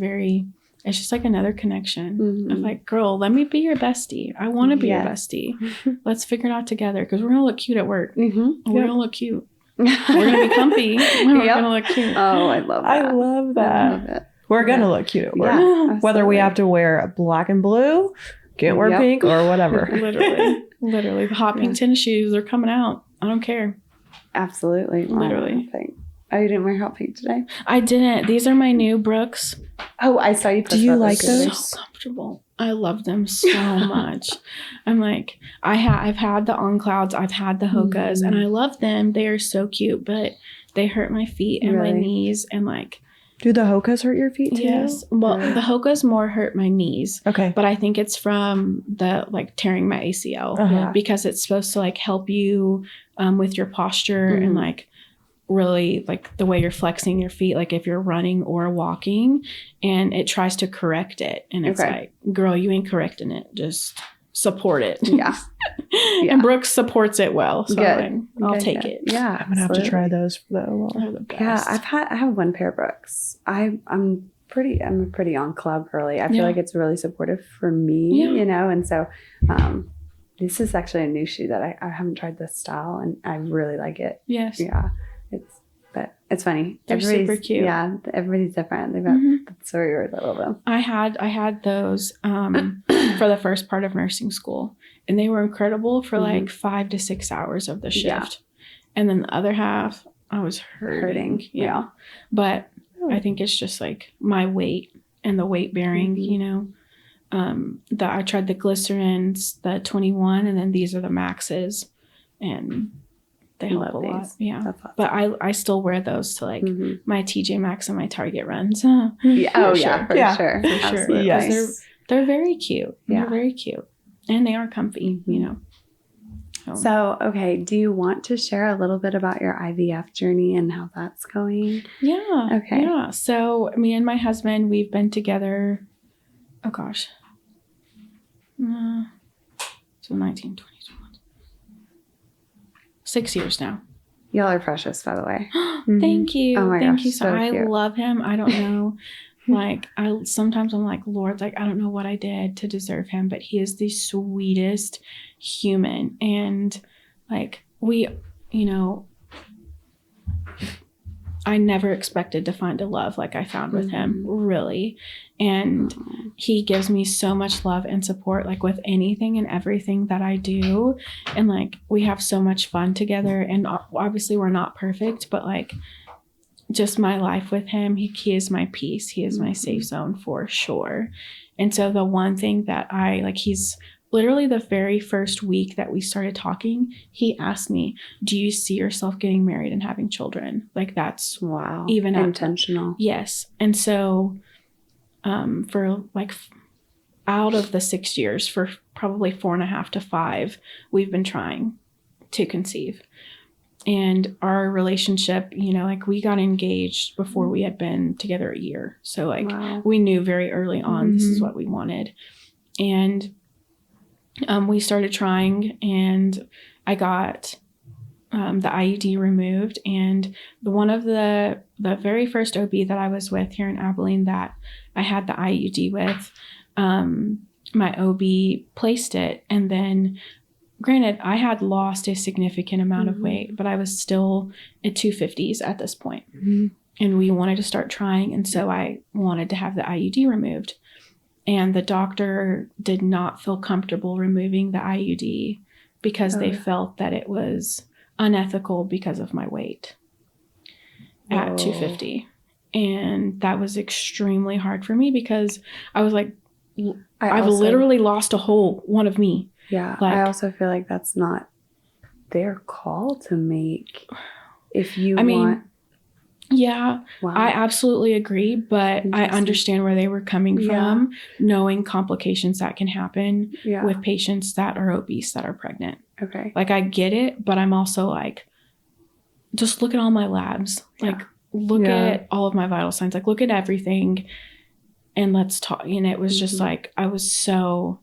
just like another connection of like, girl, let me be your bestie. I want to be your bestie. Let's figure it out together because we're going to look cute at work. We're going to look cute. We're going to be comfy. We're going to look cute. Oh, I love that. I love that. I love it. We're going to look cute at work. Whether we have to wear black and blue, can't wear pink or whatever. Literally. The hot pink tennis shoes are coming out. I don't care. Absolutely. Literally. Oh, you didn't wear hot pink today? I didn't. These are my new Brooks. Oh, I saw you. Do you like those? They're so comfortable. I love them so much. I'm like, I've had the On Clouds. I've had the Hokas and I love them. They are so cute, but they hurt my feet and my knees and like. Do the Hokas hurt your feet too? Yes. Well, the Hokas more hurt my knees. Okay. But I think it's from the like tearing my ACL because it's supposed to like help you with your posture and like really like the way you're flexing your feet, like if you're running or walking, and it tries to correct it. And it's like, girl, you ain't correcting it. Just support it. Yeah. And Brooks supports it well. So I'll take it. Yeah. I'm gonna have to try those though. They're the best. Yeah, I have one pair of Brooks. I'm a pretty on club girly. I feel like it's really supportive for me, you know, and so this is actually a new shoe that I haven't tried this style and I really like it. Yes. Yeah. It's funny. They're super cute. Yeah, everybody's different. They've got that's very weird. I love them. I had those for the first part of nursing school, and they were incredible for like 5 to 6 hours of the shift, and then the other half I was hurting. Yeah, but I think it's just like my weight and the weight bearing. You know, I tried the glycerins, the 21, and then these are the maxes, and they help a lot. Yeah. Awesome. But I still wear those to like my TJ Maxx and my Target runs. For sure. Yes. They're very cute. Yeah. They're very cute. And they are comfy, you know. So, okay, do you want to share a little bit about your IVF journey and how that's going? Yeah. Okay. Yeah. So me and my husband, we've been together, oh gosh. So 19, 20, 21. 6 years now. Y'all are precious, by the way. Thank you. Oh my Thank gosh, you. So so I cute. love him. I don't know. Like sometimes I'm like, Lord, like I don't know what I did to deserve him, but he is the sweetest human. And like I never expected to find a love like I found with him, really. And he gives me so much love and support, like with anything and everything that I do. And like, we have so much fun together. And obviously we're not perfect, but like just my life with him, he is my peace. He is my safe zone for sure. And so the one thing that he's literally the very first week that we started talking, he asked me, do you see yourself getting married and having children? Like that's wow, even intentional. Yes. And so for like out of the 6 years, for probably 4.5 to 5, we've been trying to conceive. And our relationship, like we got engaged before we had been together a year. So like we knew very early on this is what we wanted. And we started trying, and I got the IUD removed. And one of the very first OB that I was with here in Abilene that I had the IUD with, my OB placed it. And then granted, I had lost a significant amount of weight, but I was still at 250s at this point. And we wanted to start trying. And so I wanted to have the IUD removed. And the doctor did not feel comfortable removing the IUD because they felt that it was unethical because of my weight at 250. And that was extremely hard for me because I was like, I've literally lost a whole one of me. Yeah. I also feel like that's not their call to make. If you want. Yeah, wow. I absolutely agree, but I understand where they were coming from, knowing complications that can happen with patients that are obese that are pregnant. Okay. Like I get it, but I'm also like, just look at all my labs. Like look at all of my vital signs. Like look at everything and let's talk. And it was just like, and so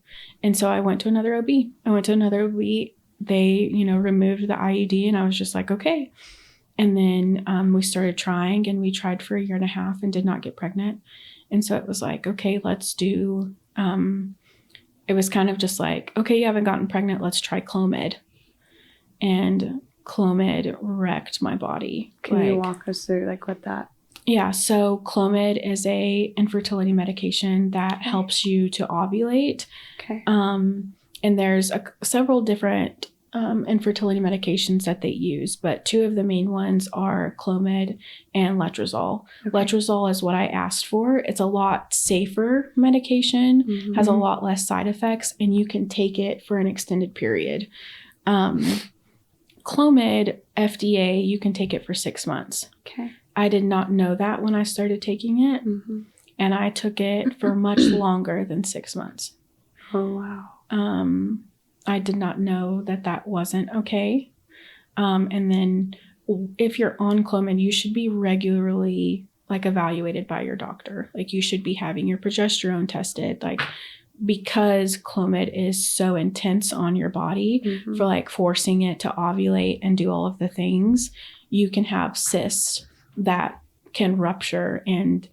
I went to another OB. They, removed the IUD and I was just like, okay. And then we started trying, and we tried for 1.5 years and did not get pregnant. And so it was like, okay, let's do, it was kind of just like, okay, you haven't gotten pregnant. Let's try Clomid. And Clomid wrecked my body. Can you walk us through what that? Yeah. So Clomid is a infertility medication that helps you to ovulate. Okay. And there's several different infertility medications that they use, but 2 of the main ones are Clomid and Letrozole. Okay. Letrozole is what I asked for. It's a lot safer medication, has a lot less side effects, and you can take it for an extended period. Clomid, FDA, you can take it for 6 months. Okay. I did not know that when I started taking it, and I took it for much longer than 6 months. Oh, wow. I did not know that wasn't okay. And then if you're on Clomid, you should be regularly evaluated by your doctor. You should be having your progesterone tested, because Clomid is so intense on your body for forcing it to ovulate and do all of the things. You can have cysts that can rupture, and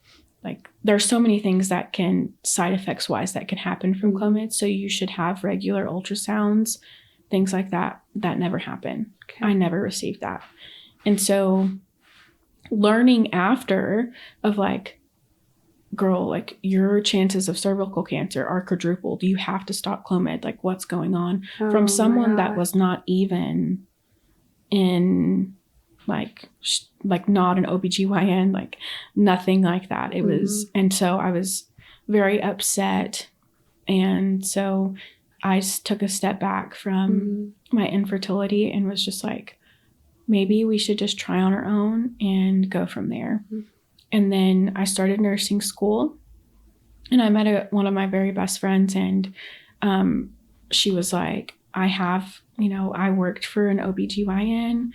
there's so many things that can, side effects wise, that can happen from Clomid. So you should have regular ultrasounds, things like that. That never happened. Okay. I never received that. And so learning after of girl, your chances of cervical cancer are quadrupled. You have to stop Clomid. What's going on? From someone that was not even in not an OBGYN, nothing like that. It was, and so I was very upset. And so I took a step back from my infertility and was just maybe we should just try on our own and go from there. And then I started nursing school, and I met one of my very best friends, and she was like, I worked for an OBGYN.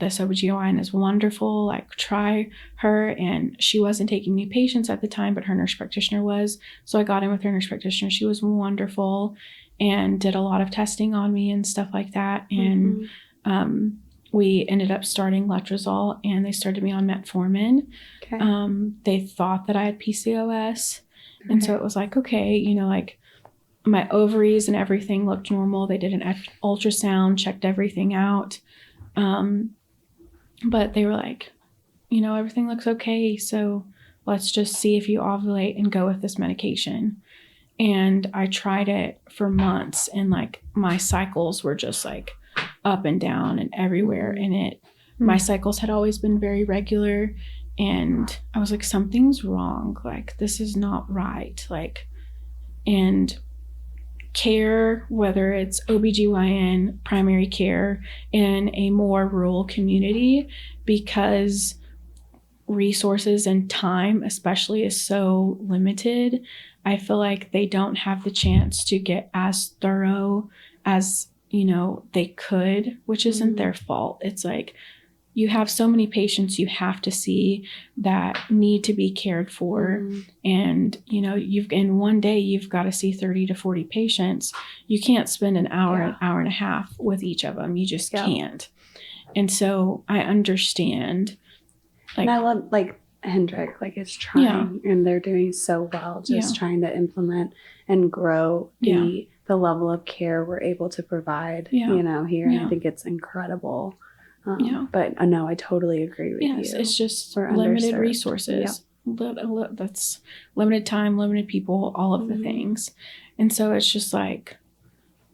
This OBGYN is wonderful. Like, try her. And she wasn't taking new patients at the time, but her nurse practitioner was. So I got in with her nurse practitioner. She was wonderful and did a lot of testing on me and stuff like that. And we ended up starting letrozole, and they started me on metformin. Okay. They thought that I had PCOS. Okay. And so it was like, okay, like my ovaries and everything looked normal. They did an ultrasound, checked everything out. But they were like, everything looks okay. So let's just see if you ovulate and go with this medication. And I tried it for months, and like my cycles were just like up and down and everywhere. And my cycles had always been very regular. And I was like, something's wrong. Like, this is not right. Like, and care, whether it's OBGYN, primary care in a more rural community, because resources and time especially is so limited, I feel like they don't have the chance to get as thorough as they could, which isn't their fault. It's like, you have so many patients you have to see that need to be cared for. And, in one day, you've got to see 30 to 40 patients. You can't spend an hour and a half with each of them. You just can't. And so I understand. And I love, like, Hendrick, like, is trying, and they're doing so well, just trying to implement and grow the level of care we're able to provide, here. And I think it's incredible. But no, I totally agree with you. Yes, it's just limited resources. That's limited time, limited people, all of the things. And so it's just like,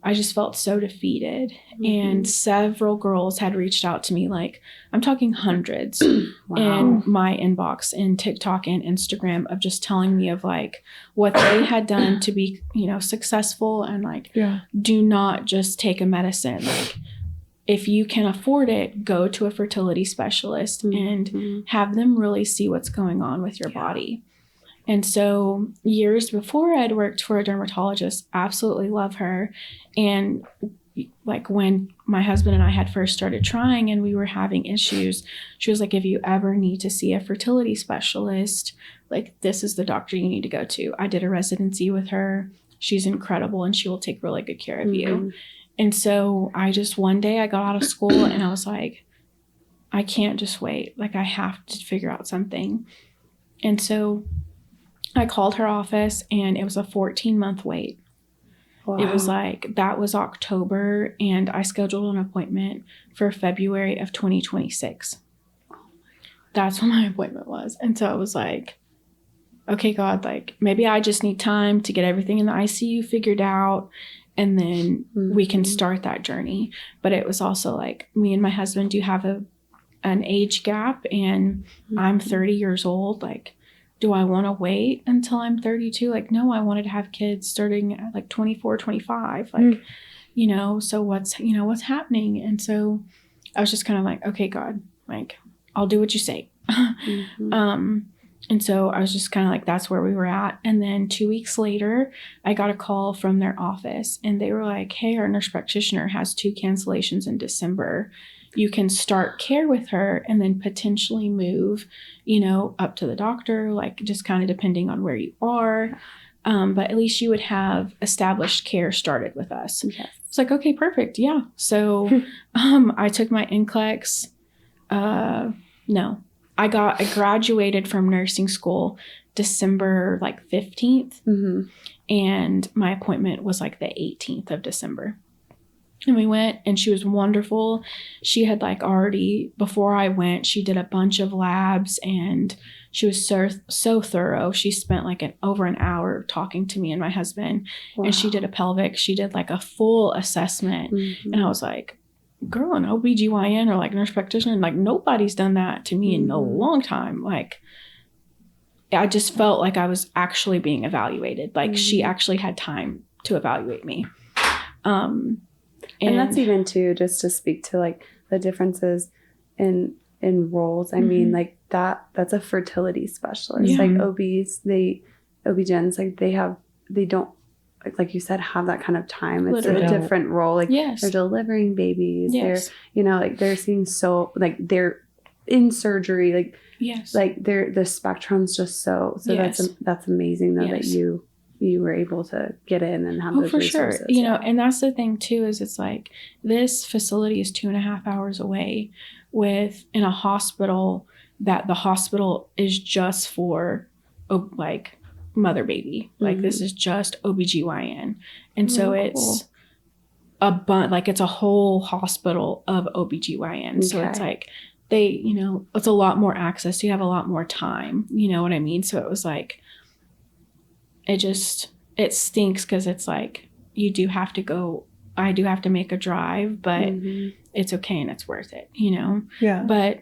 I just felt so defeated. And several girls had reached out to me, like, I'm talking hundreds in my inbox in TikTok and Instagram, of just telling me of like what they had done to be, successful, and like, do not just take a medicine. Like, if you can afford it, go to a fertility specialist and have them really see what's going on with your body. And so years before, I'd worked for a dermatologist, absolutely love her. And like, when my husband and I had first started trying and we were having issues, she was like, if you ever need to see a fertility specialist, like, this is the doctor you need to go to. I did a residency with her. She's incredible, and she will take really good care of you. And so one day I got out of school and I was like, I can't just wait. Like, I have to figure out something. And so I called her office, and it was a 14-month wait. Wow. It was like, that was October, and I scheduled an appointment for February of 2026. That's when my appointment was. And so I was like, okay, God, like, maybe I just need time to get everything in the ICU figured out, and then we can start that journey. But it was also like, me and my husband do have an age gap, and I'm 30 years old. Like, do I want to wait until I'm 32? Like, no, I wanted to have kids starting at like 24, 25. Like, so what's happening? And so I was just kind of like, okay, God, like, I'll do what you say. And so I was just kind of like, that's where we were at. And then 2 weeks later, I got a call from their office, and they were like, hey, our nurse practitioner has 2 cancellations in December. You can start care with her and then potentially move, up to the doctor, like, just kind of depending on where you are. But at least you would have established care started with us. Yes. It's like, okay, perfect. Yeah. So I took my NCLEX. I graduated from nursing school December like 15th. And my appointment was like the 18th of December. And we went, and she was wonderful. She had like already, before I went, she did a bunch of labs, and she was so thorough. She spent like over an hour talking to me and my husband. Wow. And she did a pelvic. She did like a full assessment. And I was like, girl, an OBGYN or like nurse practitioner, like, nobody's done that to me in a long time. Like, I just felt like I was actually being evaluated. Like, she actually had time to evaluate me. And that's even too, just to speak to like the differences in roles. I mean, like, that's a fertility specialist. Like, OBGYNs, like, they like you said, have that kind of time. It's Literally. a different role. Like Yes. they're delivering babies. Yes. They're, like they're seeing they're in surgery. Like, Yes. like the spectrum's just so Yes. that's amazing though that Yes. you were able to get in and have those for resources. sure. And that's the thing too, is it's like this facility is 2.5 hours away in a hospital that the hospital is just for like mother baby. Like this is just OBGYN. And so it's it's a whole hospital of OBGYN. So it's like they, it's a lot more access. You have a lot more time. You know what I mean? So it was like, it stinks because it's like you do have to go. I do have to make a drive, but it's okay and it's worth it, Yeah. But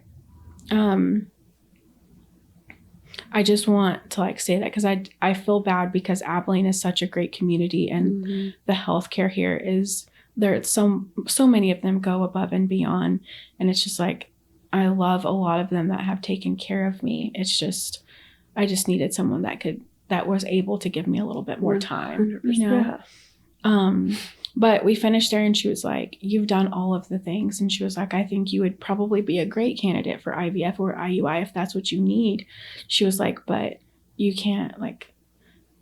I just want to like say that because I feel bad because Abilene is such a great community and the healthcare here is there. So many of them go above and beyond, and it's just like I love a lot of them that have taken care of me. It's just I just needed someone that was able to give me a little bit more time, 100%. But we finished there and she was like, you've done all of the things. And she was like, I think you would probably be a great candidate for IVF or IUI if that's what you need. She was like, but you can't like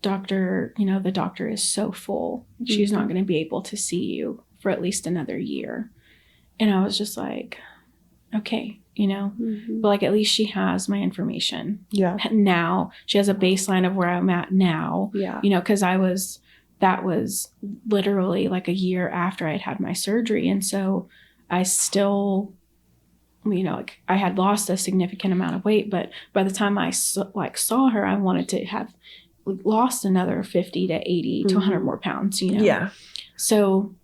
the doctor is so full. She's not going to be able to see you for at least another year. And I was just like, okay, but like at least she has my information. Yeah. Now she has a baseline of where I'm at now. Yeah. Because that was literally like a year after I'd had my surgery. And so I still, like I had lost a significant amount of weight, but by the time I saw her, I wanted to have lost another 50 to 80 to 100 more pounds, Yeah. So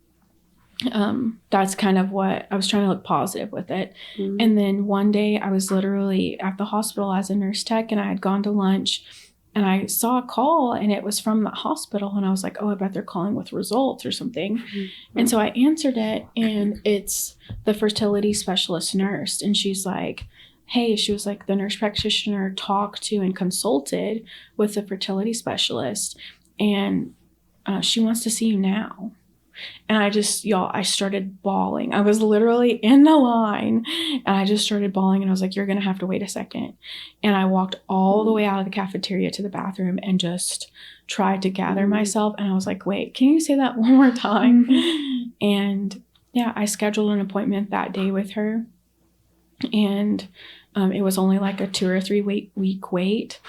that's kind of what I was trying to look positive with it. And then one day I was literally at the hospital as a nurse tech and I had gone to lunch and I saw a call and it was from the hospital and I was like, oh, I bet they're calling with results or something. And so I answered it and it's the fertility specialist nurse. And she's like, hey, she was like, the nurse practitioner talked to and consulted with the fertility specialist and she wants to see you now. And I started bawling. I was literally in the line and I just started bawling and I was like, you're going to have to wait a second. And I walked all the way out of the cafeteria to the bathroom and just tried to gather myself. And I was like, wait, can you say that one more time? And yeah, I scheduled an appointment that day with her. And it was only like a 2 or 3 week wait.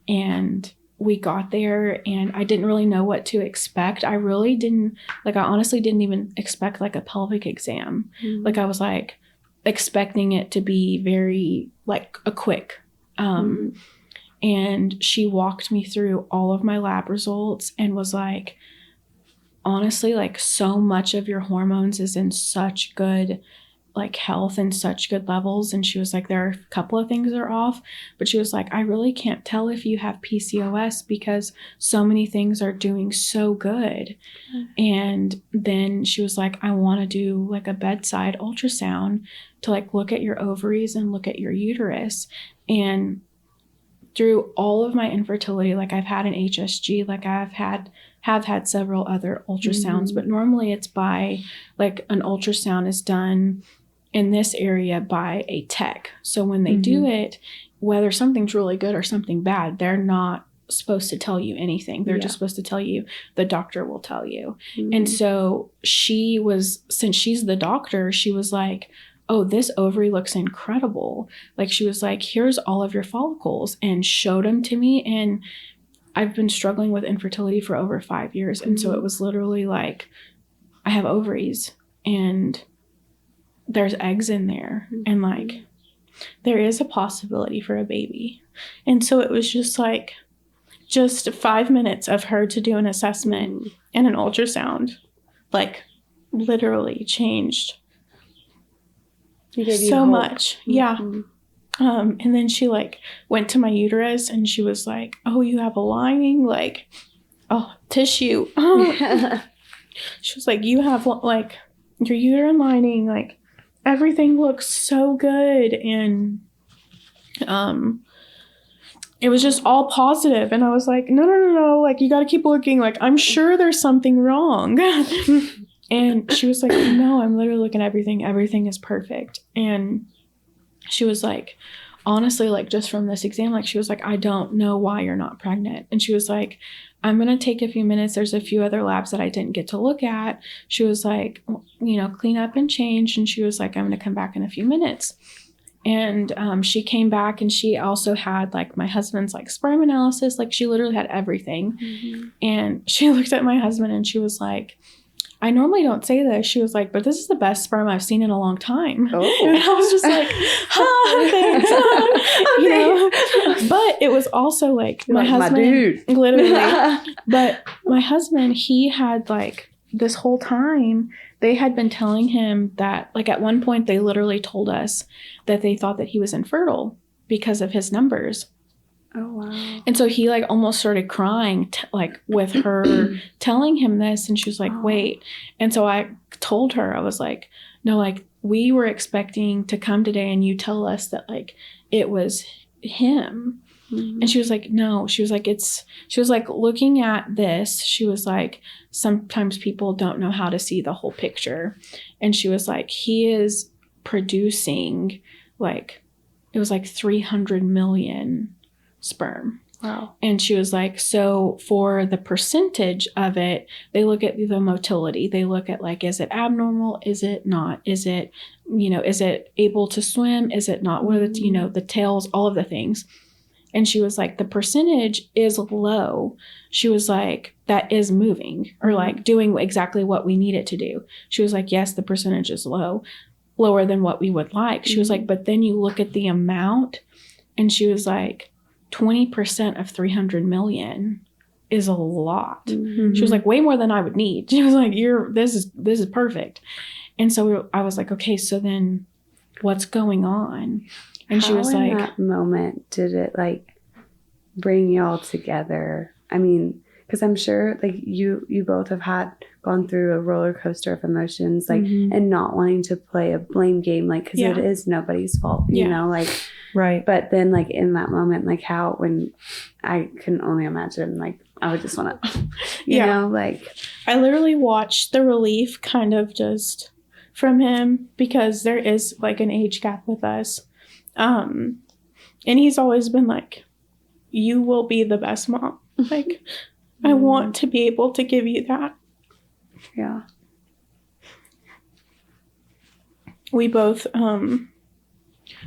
And we got there and I didn't really know what to expect. I honestly didn't even expect like a pelvic exam. Like I was like expecting it to be very like a quick. And she walked me through all of my lab results and was like, honestly, like so much of your hormones is in such good like health and such good levels. And she was like, there are a couple of things that are off, but she was like, I really can't tell if you have PCOS because so many things are doing so good. And then she was like, I want to do like a bedside ultrasound to like look at your ovaries and look at your uterus. And through all of my infertility, like I've had an HSG, like have had several other ultrasounds, but normally it's by like an ultrasound is done in this area by a tech. So when they do it, whether something's really good or something bad, they're not supposed to tell you anything. They're just supposed to tell you, the doctor will tell you. And so since she's the doctor, she was like, oh, this ovary looks incredible. Like she was like, here's all of your follicles and showed them to me. And I've been struggling with infertility for over 5 years. And so it was literally like, I have ovaries and there's eggs in there. And like, there is a possibility for a baby. And so it was just like, just 5 minutes of her to do an assessment and an ultrasound, like literally changed so much. Yeah. And then she like went to my uterus and she was like, oh, you have a lining, like, oh, tissue. She was like, you have like your uterine lining, like everything looks so good. And it was just all positive. And I was like, no. Like, you got to keep looking. Like, I'm sure there's something wrong. And she was like, no, I'm literally looking at everything. Everything is perfect. And she was like, honestly, like, just from this exam, like, she was like, I don't know why you're not pregnant. And she was like, I'm going to take a few minutes. There's a few other labs that I didn't get to look at. She was like, clean up and change. And she was like, I'm going to come back in a few minutes. And she came back, and she also had like my husband's like sperm analysis. Like, she literally had everything. Mm-hmm. And she looked at my husband and she was like, I normally don't say this. She was like, but this is the best sperm I've seen in a long time. Oh. And I was just like, thanks. But it was also like my husband, my dude. Literally. But my husband, he had like this whole time, they had been telling him that, like, at one point they literally told us that they thought that he was infertile because of his numbers. Oh, wow. And so he like almost started crying like with her telling him this, and she was like, wait. And so I told her, I was like, no, like, we were expecting to come today and you tell us that like it was him. Mm-hmm. And she was like, no. She was like, she was like, looking at this, she was like, sometimes people don't know how to see the whole picture. And she was like, he is producing like, it was like 300 million sperm. Wow. And she was like, so for the percentage of it, they look at the motility. They look at like, is it abnormal? Is it not? Is it, is it able to swim? Is it not? What are the, the tails, all of the things. And she was like, the percentage is low. She was like, that is moving or like doing exactly what we need it to do. She was like, yes, the percentage is lower than what we would like. She was like, but then you look at the amount, and she was like, 20% of 300 million is a lot. Mm-hmm. She was like, way more than I would need. She was like, this is perfect. And so I was like, okay, so then what's going on? And she was like, in that moment, did it like bring y'all together? I mean, because I'm sure like you both have gone through a roller coaster of emotions, like, and not wanting to play a blame game, like, because it is nobody's fault, you know, like, right. But then like in that moment, like when I can only imagine, like, I would just want to, you know, like. I literally watched the relief kind of just from him, because there is like an age gap with us. And he's always been like, you will be the best mom. Like, I want to be able to give you that. Yeah. We both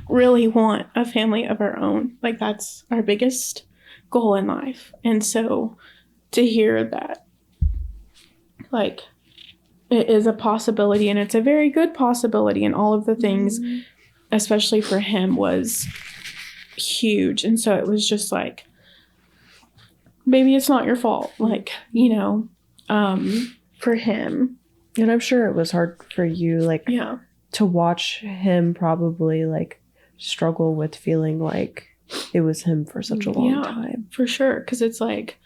really want a family of our own. Like, that's our biggest goal in life. And so to hear that, like, it is a possibility, and it's a very good possibility, and all of the things, especially for him, was huge. And so it was just like, maybe it's not your fault, like, for him. And I'm sure it was hard for you, like, to watch him probably like struggle with feeling like it was him for such a long time. For sure. Because it's like,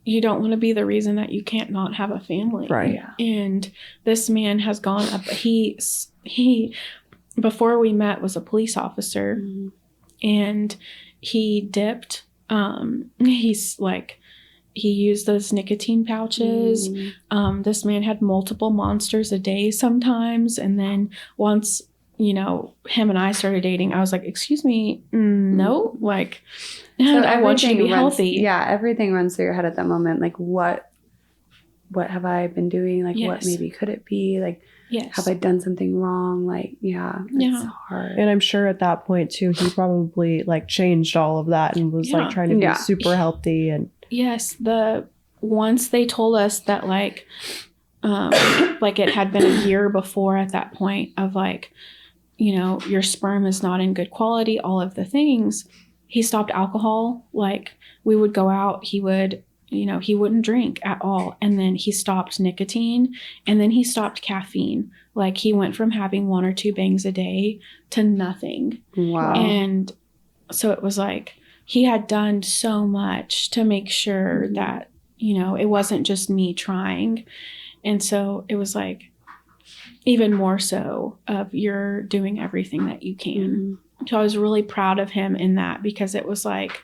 you don't want to be the reason that you can't not have a family. Right. Yeah. And this man has gone up. He before we met, was a police officer, and he dipped. He's like, he used those nicotine pouches. This man had multiple monsters a day sometimes. And then once, him and I started dating, I was like, excuse me, no, like, so I want you to be healthy. Yeah, everything runs through your head at that moment. Like, what have I been doing? Like, what maybe could it be? Like, have I done something wrong? Like, it's hard. And I'm sure at that point too, he probably like changed all of that and was like trying to be super healthy. And yes, once they told us that like it had been a year before at that point of like, your sperm is not in good quality, all of the things. He stopped alcohol. Like, we would go out, he would, he wouldn't drink at all. And then he stopped nicotine, and then he stopped caffeine. Like, he went from having 1 or 2 bangs a day to nothing. Wow. And so it was like, he had done so much to make sure that, it wasn't just me trying. And so it was like, even more so of, you're doing everything that you can. So I was really proud of him in that, because it was like,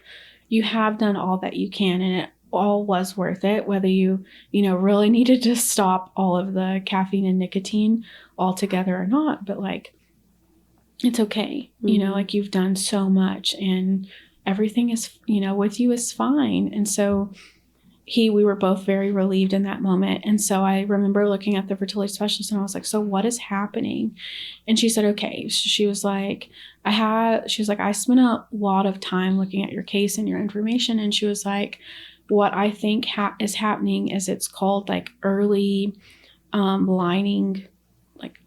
you have done all that you can, and it all was worth it, whether you really needed to stop all of the caffeine and nicotine altogether or not. But like, it's okay. Like you've done so much and everything is, with you is fine. And so we were both very relieved in that moment. And so I remember looking at the fertility specialist and I was like, so what is happening? And she said, okay. She was like, I spent a lot of time looking at your case and your information. And she was like, what I think is happening is it's called like early lining like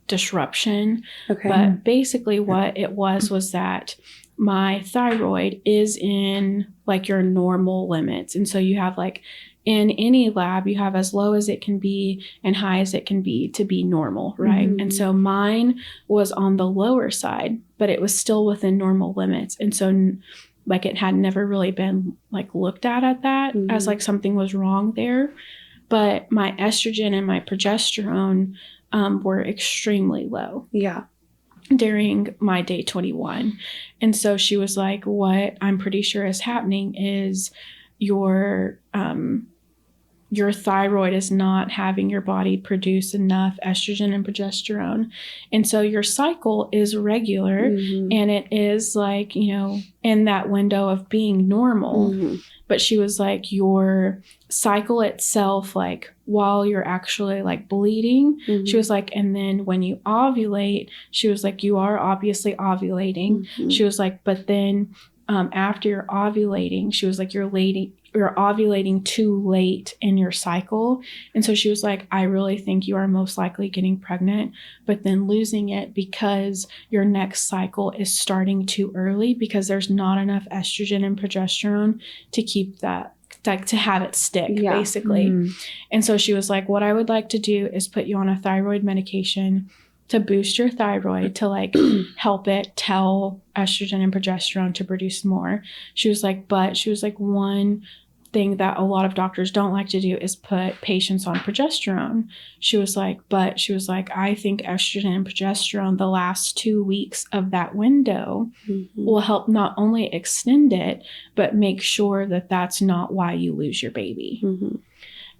disruption. Okay. But basically what it was that my thyroid is in like your normal limits. And so you have like in any lab, you have as low as it can be and high as it can be to be normal, right? And so mine was on the lower side, but it was still within normal limits. And so like it had never really been like looked at that as like something was wrong there. But my estrogen and my progesterone were extremely low. Yeah. During my day 21. And so she was like, what I'm pretty sure is happening is your thyroid is not having your body produce enough estrogen and progesterone. And so your cycle is regular and it is like, in that window of being normal. But she was like, your cycle itself, like while you're actually like bleeding, she was like, and then when you ovulate, she was like, you are obviously ovulating. She was like, but then after you're ovulating, she was like, you're ovulating too late in your cycle. And so she was like, I really think you are most likely getting pregnant, but then losing it because your next cycle is starting too early because there's not enough estrogen and progesterone to keep that, like to have it stick, basically. And so she was like, what I would like to do is put you on a thyroid medication to boost your thyroid, to like help it tell estrogen and progesterone to produce more. She was like, one thing that a lot of doctors don't like to do is put patients on progesterone. She was like, I think estrogen and progesterone, the last 2 weeks of that window will help not only extend it, but make sure that that's not why you lose your baby.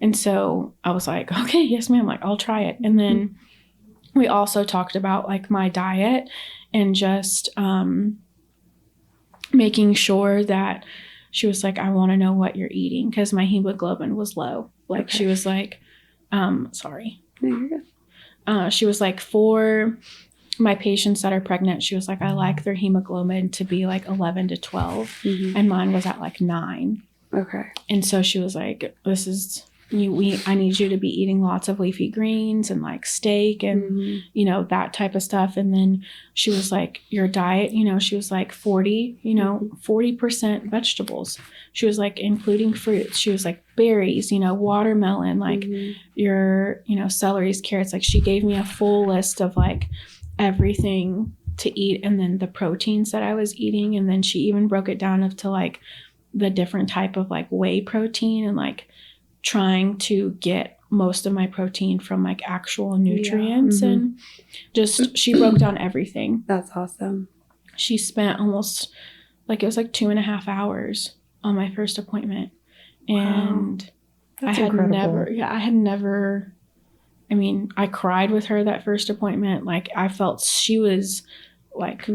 And so I was like, okay, yes, ma'am. Like, I'll try it. And then we also talked about like my diet and just making sure that she was like, I want to know what you're eating because my hemoglobin was low. Like she was like, sorry. No, you're good. She was like, for my patients that are pregnant, she was like, I like their hemoglobin to be like 11 to 12. And mine was at like 9. Okay. And so she was like, this is... I need you to be eating lots of leafy greens and like steak and, that type of stuff. And then she was like, your diet, she was like 40% vegetables. She was like, including fruits. She was like berries, watermelon, like your, celeries, carrots. Like she gave me a full list of like everything to eat and then the proteins that I was eating. And then she even broke it down to like the different type of like whey protein and like trying to get most of my protein from like actual nutrients and just she broke down everything. That's awesome. She spent almost like it was like 2.5 hours on my first appointment. And That's I had incredible. I cried with her that first appointment. Like I felt she was like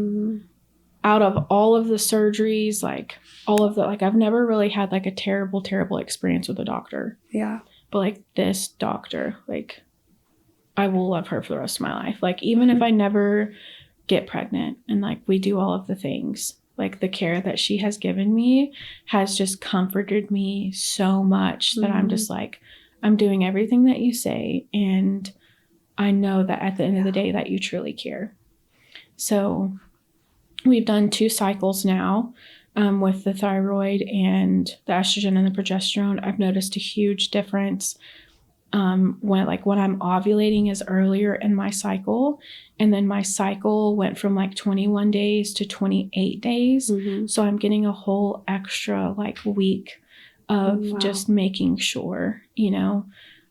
out of all of the surgeries, like all of the, like I've never really had like a terrible experience with a doctor. Yeah. But like this doctor, like I will love her for the rest of my life. Like even if I never get pregnant and like we do all of the things, like the care that she has given me has just comforted me so much that I'm just like, I'm doing everything that you say. And I know that at the end of the day that you truly care. So we've done 2 cycles now with the thyroid and the estrogen and the progesterone. I've noticed a huge difference when I'm ovulating is earlier in my cycle. And then my cycle went from like 21 days to 28 days. So I'm getting a whole extra like week of just making sure,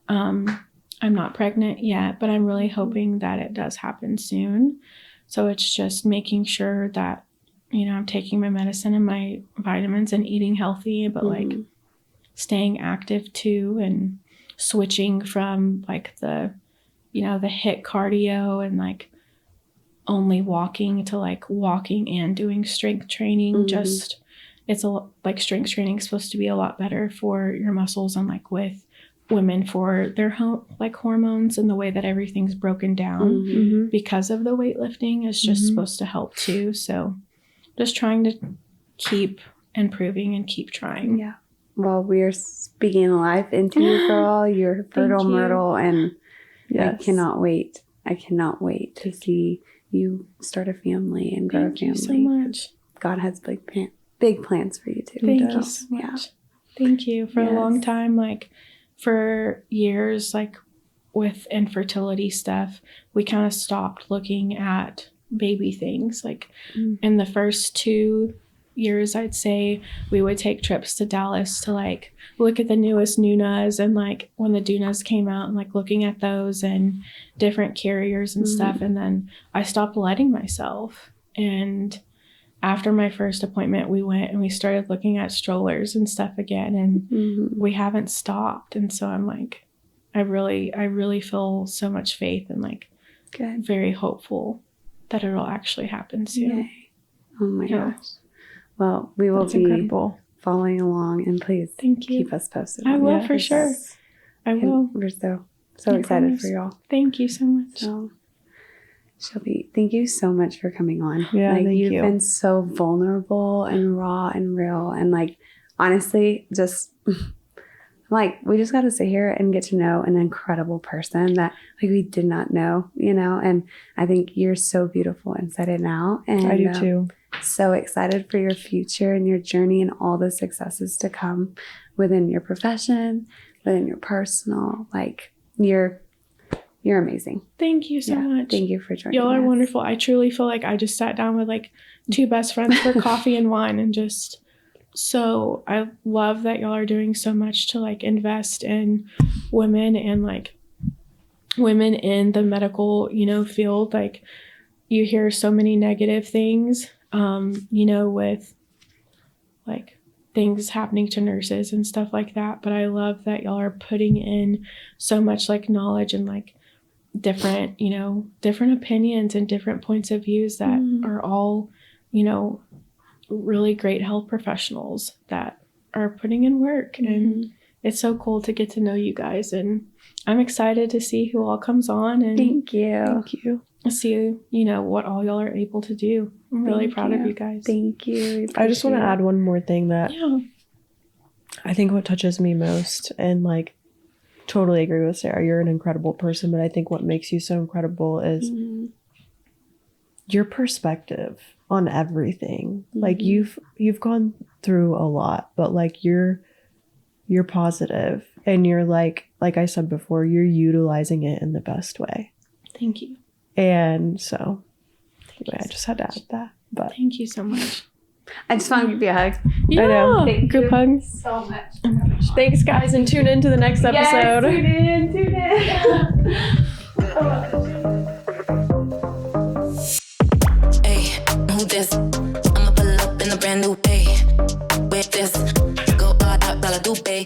I'm not pregnant yet, but I'm really hoping that it does happen soon. So it's just making sure that I'm taking my medicine and my vitamins and eating healthy, but like staying active too, and switching from like the HIIT cardio and like only walking to like walking and doing strength training. Just like strength training is supposed to be a lot better for your muscles, and like with women for their hormones and the way that everything's broken down because of the weightlifting is just supposed to help too. So just trying to keep improving and keep trying. Yeah. Well, we are speaking life into you, girl. You're fertile myrtle, and I cannot wait. I cannot wait to see you start a family and grow a family. Thank you so much. God has big plans for you too. Thank you so much. Yeah. Thank you. For a long time, like for years, like with infertility stuff, we kind of stopped looking at baby things. Like in the first 2 years, I'd say we would take trips to Dallas to like look at the newest Nunas, and like when the Dunas came out and like looking at those and different carriers and stuff. And then I stopped letting myself. And after my first appointment, we went and we started looking at strollers and stuff again, and we haven't stopped. And so I'm like, I really feel so much faith and like very hopeful that it'll actually happen soon. Yay. Oh my gosh. Well, we will be incredible. Following along, and please keep us posted. I will for sure. I will. We're so excited for y'all. Thank you so much. So, Shelby, thank you so much for coming on. Yeah, like, thank you've you. been so vulnerable and raw and real, and like honestly, just like we just got to sit here and get to know an incredible person that like we did not know, And I think you're so beautiful inside and out. And I do too. So excited for your future and your journey and all the successes to come within your profession, within your personal. Like you're amazing. Thank you so much. Thank you for joining us. Y'all are wonderful. I truly feel like I just sat down with like 2 best friends for coffee and wine, and just so I love that y'all are doing so much to like invest in women and like women in the medical, field. Like you hear so many negative things, with like things happening to nurses and stuff like that. But I love that y'all are putting in so much like knowledge and like different opinions and different points of views that are all, really great health professionals that are putting in work. And it's so cool to get to know you guys. And I'm excited to see who all comes on. And thank you. Thank you. See, what all y'all are able to do. I'm really proud of you guys. Thank you. I just want to add one more thing that I think what touches me most, and like totally agree with Sarah, you're an incredible person, but I think what makes you so incredible is your perspective on everything. Like you've gone through a lot, but like you're positive, and you're like I said before, you're utilizing it in the best way. Thank you. And so anyway, I just had to add that. But thank you so much. I just want to give you a hug. Yeah. I know. Thank Group you hug. so much. Thanks, guys, and tune in to the next episode. Yes, tune in. Hey, who this? I'ma pull up in a brand new bay. With this, go hard, dollar do pay.